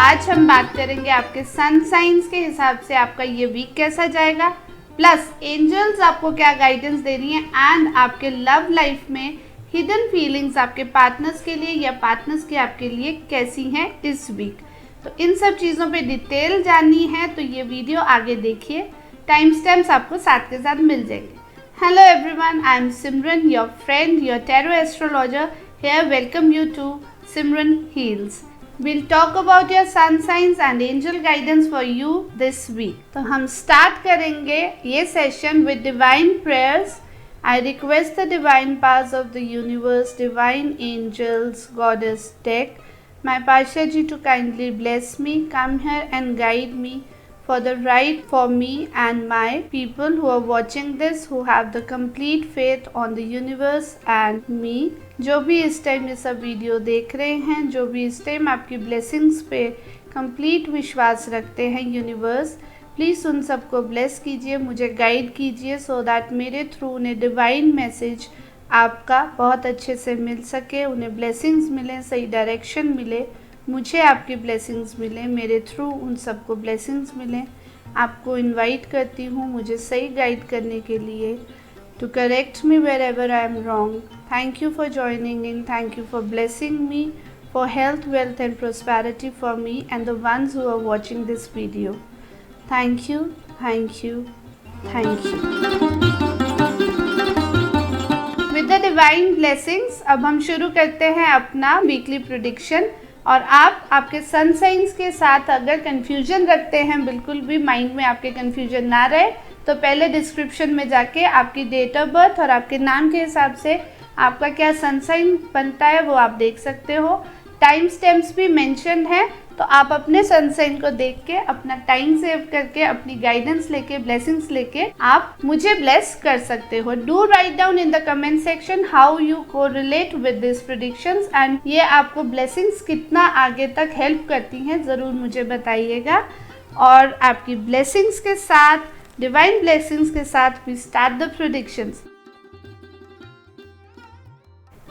आज हम बात करेंगे आपके सन साइंस के हिसाब से आपका ये वीक कैसा जाएगा, प्लस एंजल्स आपको क्या गाइडेंस दे रही हैं एंड आपके लव लाइफ में हिडन फीलिंग्स आपके पार्टनर्स के लिए या पार्टनर्स के आपके लिए कैसी हैं इस वीक। तो इन सब चीज़ों पे डिटेल जाननी है तो ये वीडियो आगे देखिए, टाइम स्टैम्प्स आपको साथ के साथ मिल जाएंगे। Hello everyone, I am Simran, your friend, your tarot astrologer. Here welcome you to Simran Heals. We'll talk about your sun signs and angel guidance for you this week. तो हम start करेंगे ये session with divine prayers. I request the divine powers of the universe, divine angels, goddess deck, my Pasha ji to kindly bless me, come here and guide me for the right for me and my people who are watching this, who have the complete faith on the universe and me. जो भी इस time ये सब video देख रहे हैं, जो भी इस टाइम आपकी ब्लेसिंग्स पे कंप्लीट विश्वास रखते हैं यूनिवर्स, प्लीज़ उन सबको ब्लेस कीजिए, मुझे गाइड कीजिए सो दैट मेरे थ्रू उन्हें डिवाइन मैसेज आपका बहुत अच्छे से मिल सके, उन्हें ब्लेसिंग्स मिलें, सही डायरेक्शन मिले, मुझे आपकी ब्लेसिंग्स मिले, मेरे थ्रू उन सबको ब्लेसिंग्स मिलें। आपको इनवाइट करती हूँ मुझे सही गाइड करने के लिए, to correct me wherever I am wrong. Thank you for joining in. Thank you for blessing me, for health, wealth and prosperity for me and the ones who are watching this video. Thank you, thank you, thank you. With the divine blessings, अब हम शुरू करते हैं अपना weekly prediction. और आप आपके सन science के साथ अगर कन्फ्यूजन रखते हैं, बिल्कुल भी माइंड में आपके कन्फ्यूजन ना रहे, तो पहले डिस्क्रिप्शन में जाके आपकी डेट ऑफ बर्थ और आपके नाम के हिसाब से आपका क्या सन साइन बनता है वो आप देख सकते हो। टाइम स्टैम्प्स भी मेंशन है, तो आप अपने सन साइन को देख के अपना टाइम सेव करके अपनी गाइडेंस लेके ब्लेसिंग्स लेके आप मुझे ब्लेस कर सकते हो। Do write down in the comment section how you को relate with this predictions and ये आपको ब्लेसिंग्स कितना आगे तक हेल्प करती हैं, ज़रूर मुझे बताइएगा। और आपकी ब्लेसिंग्स के साथ, डिवाइन ब्लेसिंग्स के साथ we start the predictions.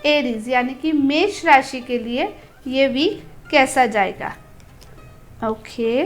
Aries यानी कि मेष राशि के लिए ये वीक कैसा जाएगा। ओके,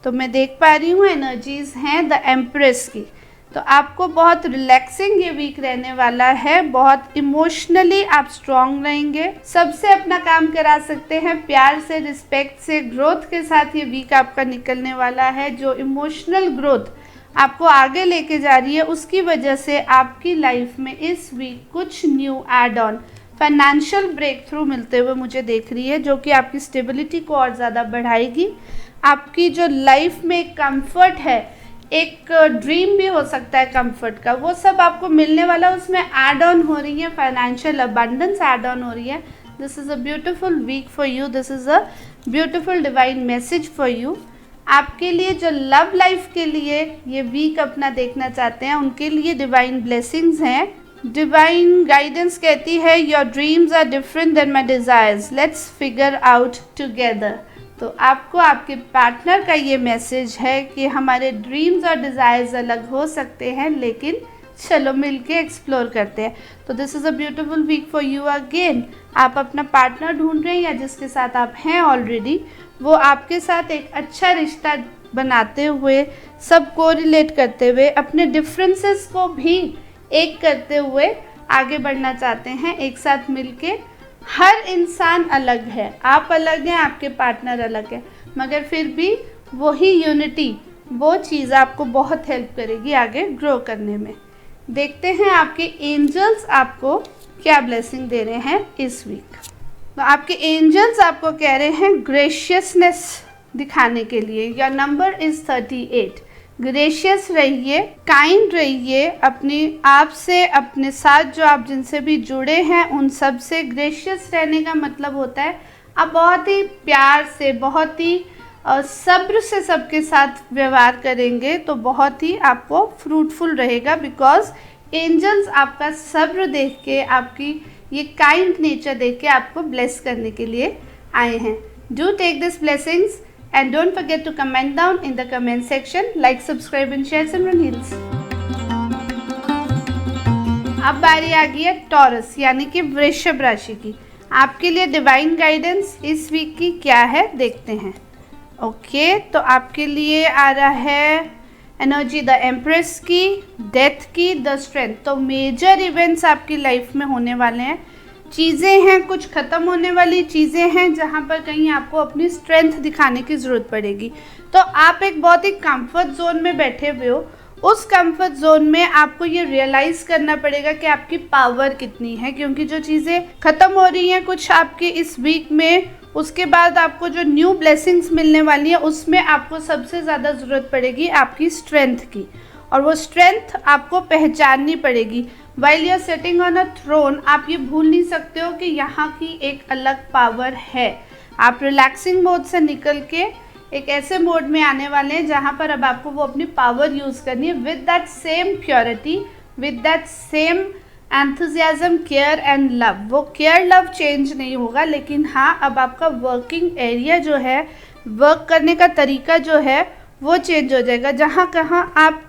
तो मैं देख पा रही हूँ एनर्जीज हैं द एम्प्रेस की। तो आपको बहुत रिलैक्सिंग ये वीक रहने वाला है, बहुत इमोशनली आप स्ट्रॉन्ग रहेंगे, सबसे अपना काम करा सकते हैं, प्यार से, रिस्पेक्ट से, ग्रोथ के साथ ये वीक आपका निकलने वाला है। जो इमोशनल ग्रोथ आपको आगे लेके जा रही है उसकी वजह से आपकी लाइफ में इस वीक कुछ new add on financial break through मिलते हुए मुझे देख रही है, जो कि आपकी स्टेबिलिटी को और ज़्यादा बढ़ाएगी। आपकी जो लाइफ में कंफर्ट है, एक ड्रीम भी हो सकता है कंफर्ट का, वो सब आपको मिलने वाला, उसमें ऐड ऑन हो रही है, फाइनेंशियल अबंडेंस ऐड ऑन हो रही है। This is a beautiful week for you, this is a beautiful divine message for you. आपके लिए जो लव लाइफ के लिए ये वीक अपना देखना चाहते हैं उनके लिए डिवाइन ब्लेसिंग्स हैं। डिवाइन गाइडेंस कहती है your dreams are different than my desires, let's figure out together. तो आपको आपके पार्टनर का ये मैसेज है कि हमारे ड्रीम्स और डिज़ायर्स अलग हो सकते हैं, लेकिन चलो मिलके एक्सप्लोर करते हैं। तो this is a beautiful week for you again. आप अपना पार्टनर ढूंढ रहे हैं या जिसके साथ आप हैं ऑलरेडी, वो आपके साथ एक अच्छा रिश्ता बनाते हुए, सब को रिलेट करते हुए, अपने डिफरेंसेस को भी एक करते हुए आगे बढ़ना चाहते हैं एक साथ मिलके। हर इंसान अलग है, आप अलग हैं, आपके पार्टनर अलग है, मगर फिर भी वही यूनिटी, वो चीज़ आपको बहुत हेल्प करेगी आगे ग्रो करने में। देखते हैं आपके एंजल्स आपको क्या ब्लेसिंग दे रहे हैं इस वीक। तो आपके एंजल्स आपको कह रहे हैं ग्रेशियसनेस दिखाने के लिए। Your number is 38। ग्रेशियस रहिए, काइंड रहिए, अपने आप से, अपने साथ जो आप जिनसे भी जुड़े हैं उन सब से। ग्रेशियस रहने का मतलब होता है आप बहुत ही प्यार से, बहुत ही सब्र से सबके साथ व्यवहार करेंगे तो बहुत ही आपको फ्रूटफुल रहेगा, बिकॉज एंजल्स आपका सब्र देख के, आपकी ये काइंड नेचर देख के आपको ब्लेस करने के लिए आए हैं। Do take this blessings and don't forget to comment down in the comment section, like, subscribe and share Simran Heals। अब बारी आ गई है टॉरस यानी कि वृषभ राशि की। आपके लिए डिवाइन गाइडेंस इस वीक की क्या है देखते हैं। ओके, तो आपके लिए आ रहा है एनर्जी द एम्प्रेस की, डेथ की, द स्ट्रेंथ। तो मेजर इवेंट्स आपकी लाइफ में होने वाले हैं, चीज़ें हैं, कुछ ख़त्म होने वाली चीज़ें हैं जहाँ पर कहीं आपको अपनी स्ट्रेंथ दिखाने की ज़रूरत पड़ेगी। तो आप एक बहुत ही कंफर्ट जोन में बैठे हुए हो, उस कंफर्ट जोन में आपको ये रियलाइज़ करना पड़ेगा कि आपकी पावर कितनी है, क्योंकि जो चीज़ें ख़त्म हो रही हैं कुछ आपके इस वीक में, उसके बाद आपको जो न्यू ब्लेसिंग्स मिलने वाली है उसमें आपको सबसे ज़्यादा ज़रूरत पड़ेगी आपकी स्ट्रेंथ की, और वो स्ट्रेंथ आपको पहचाननी पड़ेगी। While you are sitting on a throne, आप ये भूल नहीं सकते हो कि यहाँ की एक अलग पावर है। आप रिलैक्सिंग मोड से निकल के एक ऐसे मोड में आने वाले हैं जहाँ पर अब आपको वो अपनी पावर यूज़ करनी है with that same purity, with that same enthusiasm, care and love. वो केयर लव चेंज नहीं होगा, लेकिन हाँ अब आपका वर्किंग एरिया जो है, वर्क करने का तरीका जो है वो चेंज हो जाएगा। जहाँ कहाँ आप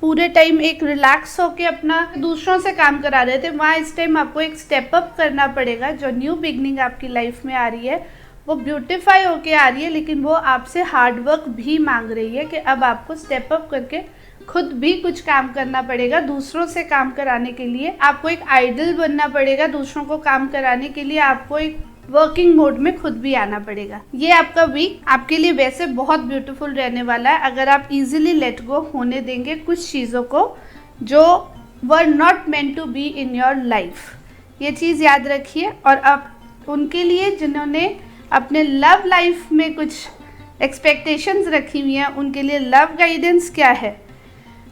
पूरे टाइम एक रिलैक्स होके अपना दूसरों से काम करा रहे थे, वहाँ इस टाइम आपको एक स्टेप अप करना पड़ेगा। जो न्यू बिगनिंग आपकी लाइफ में आ रही है वो ब्यूटीफाई होके आ रही है, लेकिन वो आपसे हार्ड वर्क भी मांग रही है कि अब आपको स्टेप अप करके खुद भी कुछ काम करना पड़ेगा। दूसरों से काम कराने के लिए आपको एक आइडल बनना पड़ेगा, दूसरों को काम कराने के लिए आपको एक वर्किंग मोड में खुद भी आना पड़ेगा। ये आपका वीक आपके लिए वैसे बहुत ब्यूटीफुल रहने वाला है, अगर आप इजीली लेट गो होने देंगे कुछ चीज़ों को जो were not meant to be in your life. ये चीज़ याद रखिए। और अब उनके लिए जिन्होंने अपने लव लाइफ में कुछ एक्सपेक्टेशंस रखी हुई हैं, उनके लिए लव गाइडेंस क्या है?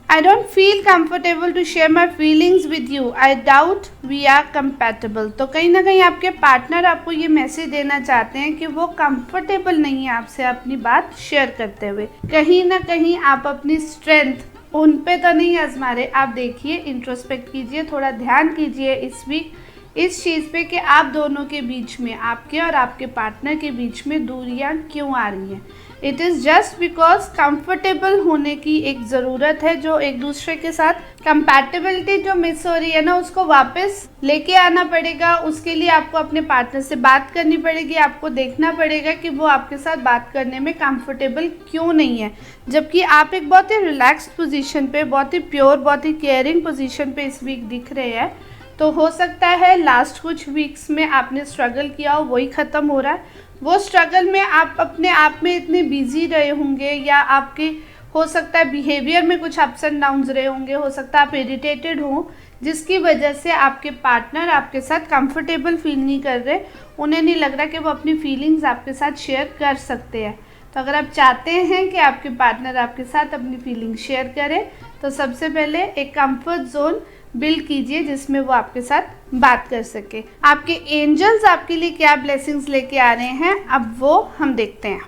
I don't feel comfortable to share my feelings with you. I doubt we are compatible. तो कहीं ना कहीं आपके पार्टनर आपको ये मैसेज देना चाहते हैं कि वो कंफर्टेबल नहीं है आपसे अपनी बात शेयर करते हुए। कहीं ना कहीं आप अपनी स्ट्रेंथ उन पे तो नहीं आजमा रहे। आप देखिए, इंट्रोस्पेक्ट कीजिए, थोड़ा ध्यान कीजिए इस वीक इस चीज़ पे कि आप दोनों के बीच में, आपके और आपके पार्टनर के बीच में दूरियां क्यों आ रही हैं। It is just because comfortable होने की एक ज़रूरत है, जो एक दूसरे के साथ कंपैटिबिलिटी जो मिस हो रही है ना, उसको वापस लेके आना पड़ेगा। उसके लिए आपको अपने पार्टनर से बात करनी पड़ेगी, आपको देखना पड़ेगा कि वो आपके साथ बात करने में कंफर्टेबल क्यों नहीं है, जबकि आप एक बहुत ही रिलैक्स्ड पोजीशन पे, बहुत ही प्योर, बहुत ही केयरिंग पोजीशन पे इस वीक दिख रहे हैं। तो हो सकता है लास्ट कुछ वीक्स में आपने स्ट्रगल किया हो, वही ख़त्म हो रहा है। वो स्ट्रगल में आप अपने आप में इतने बिजी रहे होंगे, या आपके हो सकता है बिहेवियर में कुछ अप्स एंड डाउन्स रहे होंगे, हो सकता है आप इरिटेटेड हो, जिसकी वजह से आपके पार्टनर आपके साथ कंफर्टेबल फील नहीं कर रहे, उन्हें नहीं लग रहा कि वो अपनी फीलिंग्स आपके साथ शेयर कर सकते हैं। तो अगर आप चाहते हैं कि आपके पार्टनर आपके साथ अपनी फीलिंग शेयर करें, तो सबसे पहले एक कंफर्ट जोन बिल्ड कीजिए जिसमें वो आपके साथ बात कर सके। आपके एंजल्स आपके लिए क्या ब्लेसिंग्स लेके आ रहे हैं, अब वो हम देखते हैं।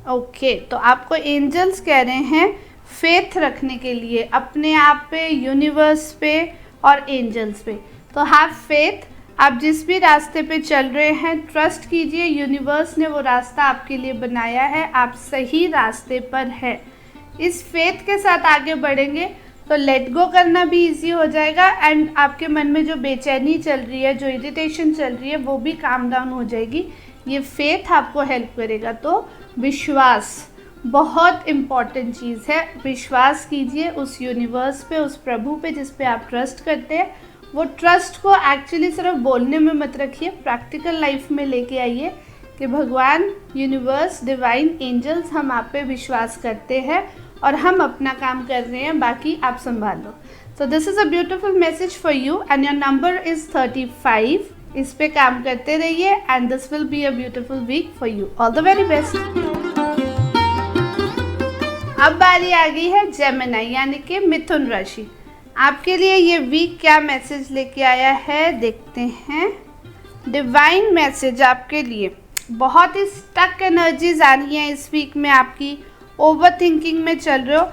ओके, तो आपको एंजल्स कह रहे हैं फेथ रखने के लिए अपने आप पे, यूनिवर्स पे और एंजल्स पे। तो हैव फेथ, आप जिस भी रास्ते पे चल रहे हैं ट्रस्ट कीजिए, यूनिवर्स ने वो रास्ता आपके लिए बनाया है, आप सही रास्ते पर है। इस फेथ के साथ आगे बढ़ेंगे तो लेट गो करना भी इजी हो जाएगा, एंड आपके मन में जो बेचैनी चल रही है, जो इरिटेशन चल रही है, वो भी काम डाउन हो जाएगी। ये फेथ आपको हेल्प करेगा। तो विश्वास बहुत इम्पॉर्टेंट चीज़ है। विश्वास कीजिए उस यूनिवर्स पे, उस प्रभु पे जिस पे आप ट्रस्ट करते हैं। वो ट्रस्ट को एक्चुअली सिर्फ बोलने में मत रखिए, प्रैक्टिकल लाइफ में लेके आइए कि भगवान, यूनिवर्स, डिवाइन, एंजल्स, हम आप पे विश्वास करते हैं और हम अपना काम कर रहे हैं, बाकी आप संभाल लो। So this is a beautiful message for you and your number is 35। इस पे काम करते रहिए and this will be a beautiful week for you. All the very best. अब बारी आ गई है जेमिनी यानी कि मिथुन राशि। आपके लिए ये वीक क्या मैसेज लेके आया है देखते हैं। डिवाइन मैसेज आपके लिए, बहुत ही स्टक एनर्जीज आ रही हैं इस वीक में, आपकी ओवर थिंकिंग में चल रहे हो,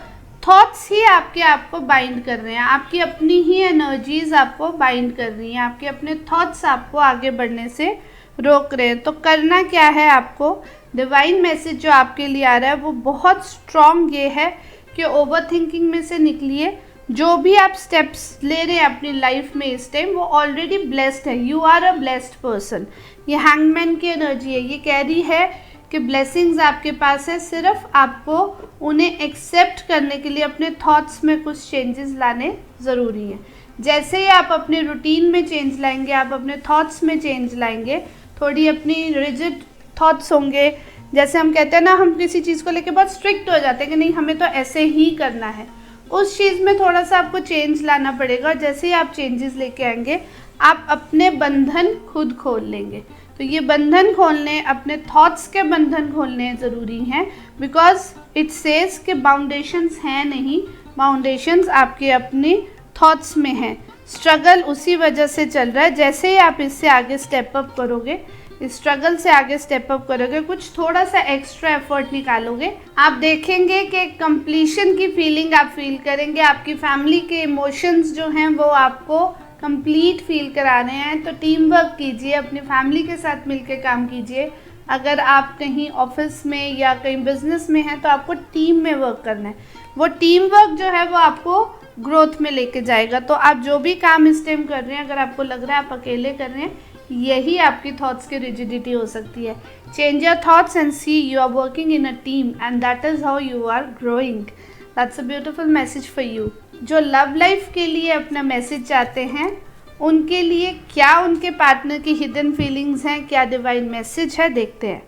थॉट्स ही आपके आप को बाइंड कर रहे हैं, आपकी अपनी ही एनर्जीज आपको बाइंड कर रही हैं, आपके अपने थॉट्स आपको आगे बढ़ने से रोक रहे हैं। तो करना क्या है आपको, डिवाइन मैसेज जो आपके लिए आ रहा है वो बहुत स्ट्रॉन्ग ये है कि ओवर थिंकिंग में से निकलिए। जो भी आप स्टेप्स ले रहे हैं अपनी लाइफ में इस टाइम, वो ऑलरेडी ब्लेस्ड है, you are a blessed person. ये हैंगमैन की एनर्जी है, ये कह रही है कि ब्लेसिंग्स आपके पास है, सिर्फ आपको उन्हें एक्सेप्ट करने के लिए अपने थॉट्स में कुछ चेंजेस लाने ज़रूरी हैं। जैसे ही आप अपने रूटीन में चेंज लाएंगे, आप अपने थॉट्स में चेंज लाएंगे, थोड़ी अपनी रिजिड थॉट्स होंगे, जैसे हम कहते हैं ना, हम किसी चीज़ को लेके बहुत स्ट्रिक्ट हो जाते हैं कि नहीं हमें तो ऐसे ही करना है, उस चीज़ में थोड़ा सा आपको चेंज लाना पड़ेगा। और जैसे ही आप चेंजेस लेके आएंगे, आप अपने बंधन खुद खोल लेंगे। तो ये बंधन खोलने, अपने थॉट्स के बंधन खोलने ज़रूरी हैं, बिकॉज इट सेज कि बाउंडेशंस हैं नहीं, बाउंडेशंस आपके अपने थॉट्स में हैं। स्ट्रगल उसी वजह से चल रहा है। जैसे ही आप इससे आगे स्टेप अप करोगे, इस स्ट्रगल से आगे स्टेप अप करोगे, कुछ थोड़ा सा एक्स्ट्रा एफर्ट निकालोगे, आप देखेंगे कि कंप्लीशन की फीलिंग आप फील करेंगे। आपकी फैमिली के इमोशंस जो हैं वो आपको कंप्लीट फील कराने हैं। तो टीम वर्क कीजिए, अपनी फैमिली के साथ मिलकर काम कीजिए। अगर आप कहीं ऑफिस में या कहीं बिजनेस में हैं तो आपको टीम में वर्क करना है। वो टीम वर्क जो है वो आपको ग्रोथ में लेके जाएगा। तो आप जो भी काम इस टाइम कर रहे हैं, अगर आपको लग रहा है आप अकेले कर रहे हैं, यही आपकी थॉट्स की रिजिडिटी हो सकती है। Change your thoughts and see you are working in a team and that is how you are growing. That's a beautiful message for you. जो लव लाइफ के लिए अपना मैसेज चाहते हैं, उनके लिए क्या उनके पार्टनर की हिडन फीलिंग्स हैं, क्या डिवाइन मैसेज है, देखते हैं।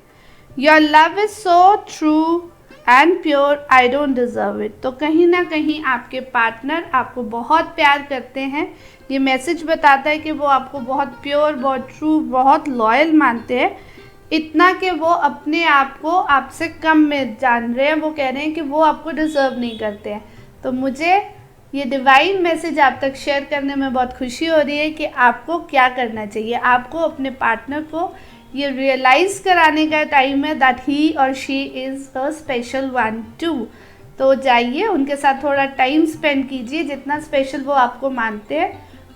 Your love is so true and pure, I don't deserve it. तो कहीं ना कहीं आपके पार्टनर आपको बहुत प्यार करते हैं। ये मैसेज बताता है कि वो आपको बहुत प्योर, बहुत ट्रू, बहुत लॉयल मानते हैं, इतना कि वो अपने आप को आपसे कम में जान रहे हैं। वो कह रहे हैं कि वो आपको डिज़र्व नहीं करते हैं। तो मुझे ये डिवाइन मैसेज आप तक शेयर करने में बहुत खुशी हो रही है कि आपको क्या करना चाहिए। आपको अपने पार्टनर को ये रियलाइज़ कराने का टाइम है दैट ही और she is a special one two. तो जाइए उनके साथ थोड़ा टाइम स्पेंड कीजिए, जितना स्पेशल वो आपको मानते हैं।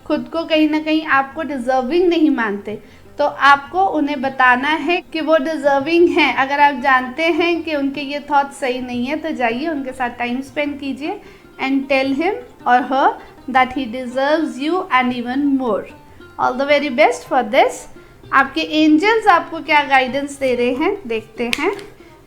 खुद को कहीं ना कहीं आपको डिज़र्विंग नहीं मानते, तो आपको उन्हें बताना है कि वो डिज़र्विंग हैं। अगर आप जानते हैं कि उनके ये थॉट्स सही नहीं है, तो जाइए उनके साथ टाइम स्पेंड कीजिए एंड टेल हिम और her that he deserves you and even more. All the very best for this. आपके एंजल्स आपको क्या गाइडेंस दे रहे हैं, देखते हैं।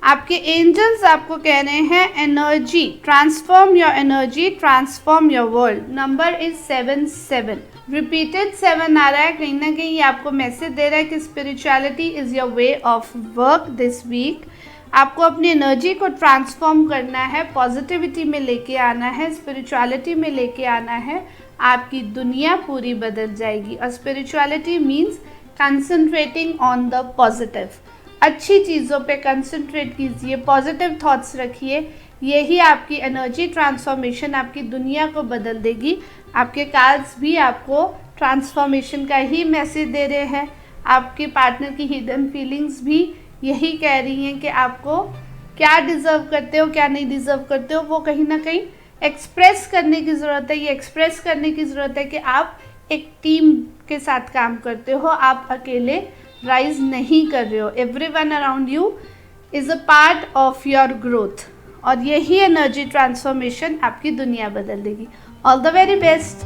आपके एंजल्स आपको कह रहे हैं energy, transform your energy, transform your world. Number is 77, repeated 7 आ रहा है। कहीं ना कहीं आपको मैसेज दे रहा है कि spirituality is your way of work this week. आपको अपनी एनर्जी को ट्रांसफॉर्म करना है, पॉजिटिविटी में लेके आना है, स्पिरिचुअलिटी में लेके आना है। आपकी दुनिया पूरी बदल जाएगी। और spirituality means concentrating on the positive. अच्छी चीज़ों पे कंसंट्रेट कीजिए, पॉजिटिव थॉट्स रखिए। यही आपकी एनर्जी ट्रांसफॉर्मेशन आपकी दुनिया को बदल देगी। आपके कार्ड्स भी आपको ट्रांसफॉर्मेशन का ही मैसेज दे रहे हैं। आपके पार्टनर की हिडन फीलिंग्स भी यही कह रही हैं कि आपको क्या डिज़र्व करते हो, क्या नहीं डिज़र्व करते हो, वो कहीं ना कहीं एक्सप्रेस करने की ज़रूरत है। ये एक्सप्रेस करने की ज़रूरत है कि आप एक टीम के साथ काम करते हो, आप अकेले राइज नहीं कर रहे हो। Everyone around you is a part of your growth. और यही एनर्जी ट्रांसफॉर्मेशन आपकी दुनिया बदल देगी। All the very best.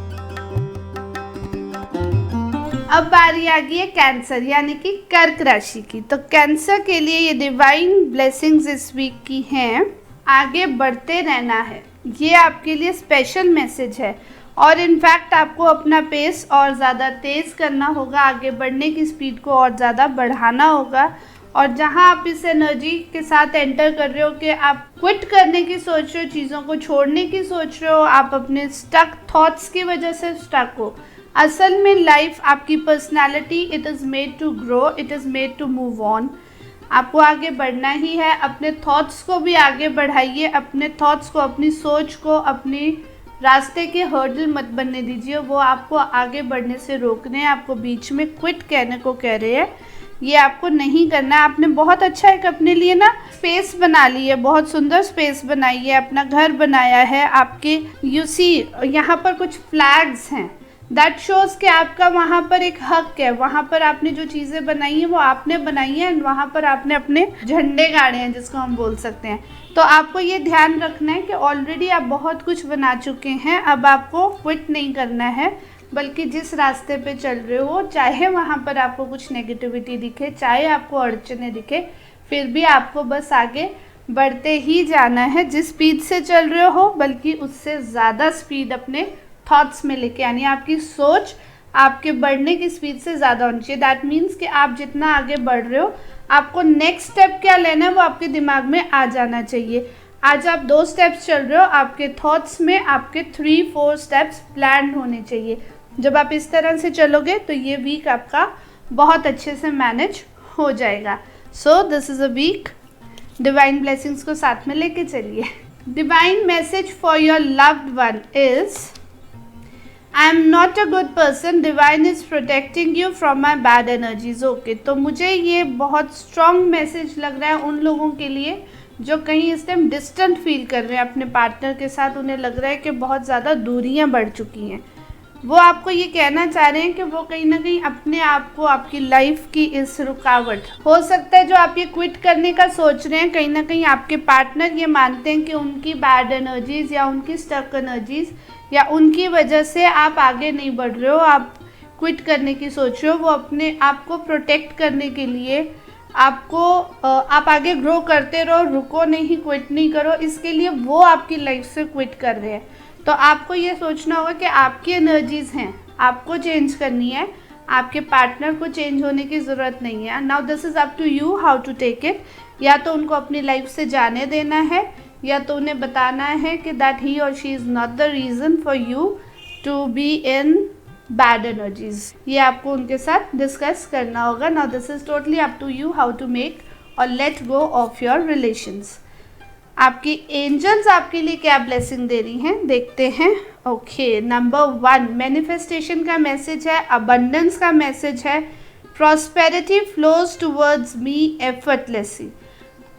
अब बारी आ गई है कैंसर यानी कि कर्क राशि की। तो कैंसर के लिए ये डिवाइन ब्लेसिंग्स इस वीक की हैं, आगे बढ़ते रहना है। ये आपके लिए स्पेशल मैसेज है। और इनफैक्ट आपको अपना पेस और ज़्यादा तेज़ करना होगा, आगे बढ़ने की स्पीड को और ज़्यादा बढ़ाना होगा। और जहाँ आप इस एनर्जी के साथ एंटर कर रहे हो कि आप क्विट करने की सोच रहे हो, चीज़ों को छोड़ने की सोच रहे हो, आप अपने स्टक थॉट्स की वजह से स्टक हो। असल में लाइफ, आपकी personality, it is made to grow, it is made to move on. आपको आगे बढ़ना ही है। अपने थॉट्स को भी आगे बढ़ाइए, अपने थॉट्स को, अपनी सोच को, अपनी रास्ते के हर्डल मत बनने दीजिए। वो आपको आगे बढ़ने से रोकने हैं, आपको बीच में क्विट कहने को कह रहे हैं। ये आपको नहीं करना है। आपने बहुत अच्छा एक अपने लिए ना स्पेस बना ली है, बहुत सुंदर स्पेस बनाई है, अपना घर बनाया है। आपके यू सी यहाँ पर कुछ फ्लैग्स हैं, दैट शोज़ कि आपका वहाँ पर एक हक है। वहाँ पर आपने जो चीज़ें बनाई हैं वो आपने बनाई हैं, एंड वहाँ पर आपने अपने झंडे गाड़े हैं, जिसको हम बोल सकते हैं। तो आपको ये ध्यान रखना है कि ऑलरेडी आप बहुत कुछ बना चुके हैं। अब आपको क्विट नहीं करना है, बल्कि जिस रास्ते पे चल रहे हो, चाहे वहाँ पर आपको कुछ नेगेटिविटी दिखे, चाहे आपको अड़चने दिखे, फिर भी आपको बस आगे बढ़ते ही जाना है, जिस स्पीड से चल रहे हो बल्कि उससे ज़्यादा स्पीड अपने थॉट्स में लेके आनी है। आपकी सोच आपके बढ़ने की स्पीड से ज़्यादा होनी चाहिए। दैट मीन्स कि आप जितना आगे बढ़ रहे हो, आपको नेक्स्ट स्टेप क्या लेना है वो आपके दिमाग में आ जाना चाहिए। आज आप 2 स्टेप्स चल रहे हो, आपके थॉट्स में आपके 3-4 स्टेप्स प्लान होने चाहिए। जब आप इस तरह से चलोगे तो ये वीक आपका बहुत अच्छे से मैनेज हो जाएगा। So this is a week. Divine blessings को साथ में लेके चलिए। Divine message for your loved one is, I am not a good person, divine is protecting you from my bad energies. Okay, तो मुझे ये बहुत स्ट्रॉन्ग मैसेज लग रहा है उन लोगों के लिए जो कहीं इस टाइम डिस्टेंट फील कर रहे हैं अपने पार्टनर के साथ। उन्हें लग रहा है कि बहुत ज़्यादा दूरियां बढ़ चुकी हैं। वो आपको ये कहना चाह रहे हैं कि वो कहीं ना कहीं अपने आप को, आपकी लाइफ की इस रुकावट, हो सकता है जो आप ये क्विट करने का सोच रहे हैं, कहीं ना कहीं आपके पार्टनर ये मानते हैं कि उनकी बैड एनर्जीज या उनकी स्टक एनर्जीज या उनकी वजह से आप आगे नहीं बढ़ रहे हो, आप क्विट करने की सोच रहे हो। वो अपने आप को प्रोटेक्ट करने के लिए आपको, आप आगे ग्रो करते रहो, रुको नहीं, क्विट नहीं करो, इसके लिए वो आपकी लाइफ से क्विट कर रहे हैं। तो आपको ये सोचना होगा कि आपकी एनर्जीज़ हैं, आपको चेंज करनी है, आपके पार्टनर को चेंज होने की ज़रूरत नहीं है। Now this is up to you how to take it. या तो उनको अपनी लाइफ से जाने देना है, या तो उन्हें बताना है कि दैट ही और she is not the reason for you to be in bad energies. ये आपको उनके साथ डिस्कस करना होगा। Now this is totally up to you how to make और let go of your relations. आपकी एंजल्स आपके लिए क्या ब्लेसिंग दे रही हैं देखते हैं। ओके, नंबर 1 मैनिफेस्टेशन का मैसेज है, अबंडेंस का मैसेज है, prosperity flows towards me effortlessly.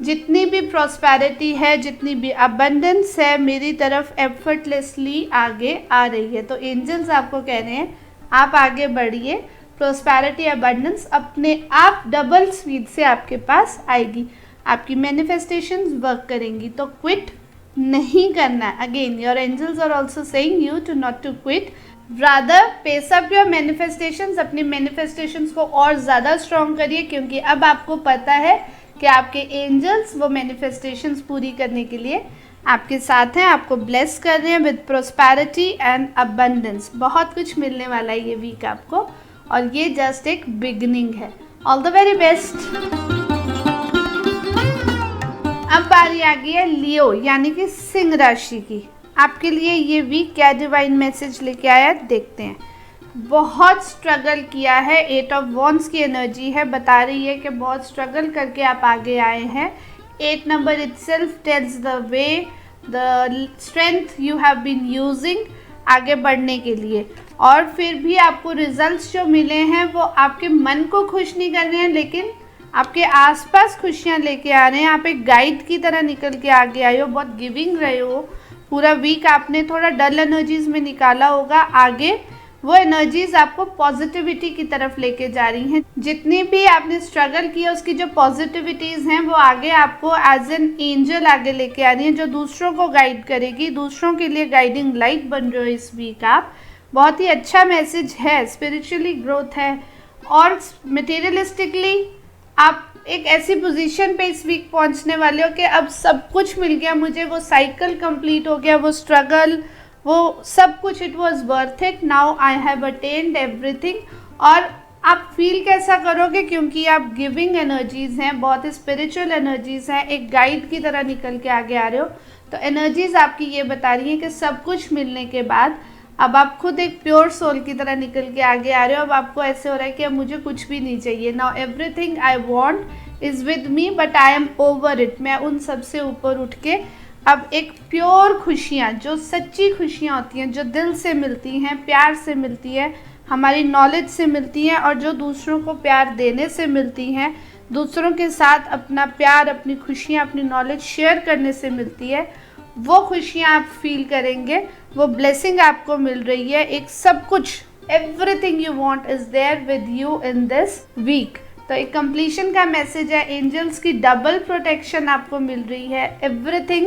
जितनी भी प्रॉस्पेरिटी है, जितनी भी अबंडेंस है, मेरी तरफ एफर्टलेसली आगे आ रही है। तो एंजल्स आपको कह रहे हैं आप आगे बढ़िए, प्रॉस्पेरिटी अबंडेंस अपने आप डबल स्पीड से आपके पास आएगी, आपकी मैनिफेस्टेशंस वर्क करेंगी। तो क्विट नहीं करना है। Again your angels are also saying you to not to quit, rather pace up your manifestations. अपनी मैनिफेस्टेशंस को और ज़्यादा स्ट्रॉन्ग करिए, क्योंकि अब आपको पता है कि आपके एंजल्स वो मैनिफेस्टेशंस पूरी करने के लिए आपके साथ हैं, आपको ब्लेस कर रहे हैं विद प्रॉस्पेरिटी एंड अबंडेंस। बहुत कुछ मिलने वाला है ये वीक आपको, और ये जस्ट एक बिगिनिंग है। All the very best. अब बारी आ गई है लियो यानी कि सिंह राशि की। आपके लिए ये वीक क्या डिवाइन मैसेज लेके आया देखते हैं। बहुत स्ट्रगल किया है, 8 ऑफ वॉन्ड्स की एनर्जी है, बता रही है कि बहुत स्ट्रगल करके आप आगे आए हैं। 8 number itself tells the way, the strength you have been using आगे बढ़ने के लिए। और फिर भी आपको रिजल्ट्स जो मिले हैं वो आपके मन को खुश नहीं कर रहे हैं, लेकिन आपके आसपास खुशियाँ लेके आ रहे हैं। आप एक गाइड की तरह निकल के आगे आए हो, बहुत गिविंग रहे हो। पूरा वीक आपने थोड़ा डल एनर्जीज में निकाला होगा, आगे वो एनर्जीज आपको पॉजिटिविटी की तरफ लेके जा रही हैं। जितनी भी आपने स्ट्रगल किया उसकी जो पॉजिटिविटीज़ हैं वो आगे आपको एज एन एंजल आगे लेके आ रही हैं, जो दूसरों को गाइड करेगी, दूसरों के लिए गाइडिंग लाइट बन रहे हो इस वीक आप। बहुत ही अच्छा मैसेज है, स्पिरिचुअली ग्रोथ है, और मटेरियलिस्टिकली आप एक ऐसी पोजीशन पे इस वीक पहुंचने वाले हो कि अब सब कुछ मिल गया मुझे, वो साइकिल कंप्लीट हो गया, वो स्ट्रगल, वो सब कुछ, it was worth it, now I have attend everything. और आप फील कैसा करोगे, क्योंकि आप गिविंग एनर्जीज़ हैं, बहुत स्पिरिचुअल एनर्जीज़ हैं, एक गाइड की तरह निकल के आगे आ रहे हो। तो एनर्जीज़ आपकी ये बता रही हैं कि सब कुछ मिलने के बाद अब आप खुद एक प्योर सोल की तरह निकल के आगे आ रहे हो। अब आपको ऐसे हो रहा है कि अब मुझे कुछ भी नहीं चाहिए, now everything I want is with me but I am over it. मैं उन सब से ऊपर उठ के अब एक प्योर खुशियाँ, जो सच्ची खुशियाँ होती हैं, जो दिल से मिलती हैं, प्यार से मिलती है, हमारी नॉलेज से मिलती हैं, और जो दूसरों को प्यार देने से मिलती हैं, दूसरों के साथ अपना प्यार, अपनी खुशियाँ, अपनी नॉलेज शेयर करने से मिलती है, वो खुशियाँ आप फील करेंगे, वो ब्लेसिंग आपको मिल रही है। एक सब कुछ, everything you want is there with you in this week. तो एक कंप्लीशन का मैसेज है, एंजल्स की डबल प्रोटेक्शन आपको मिल रही है, everything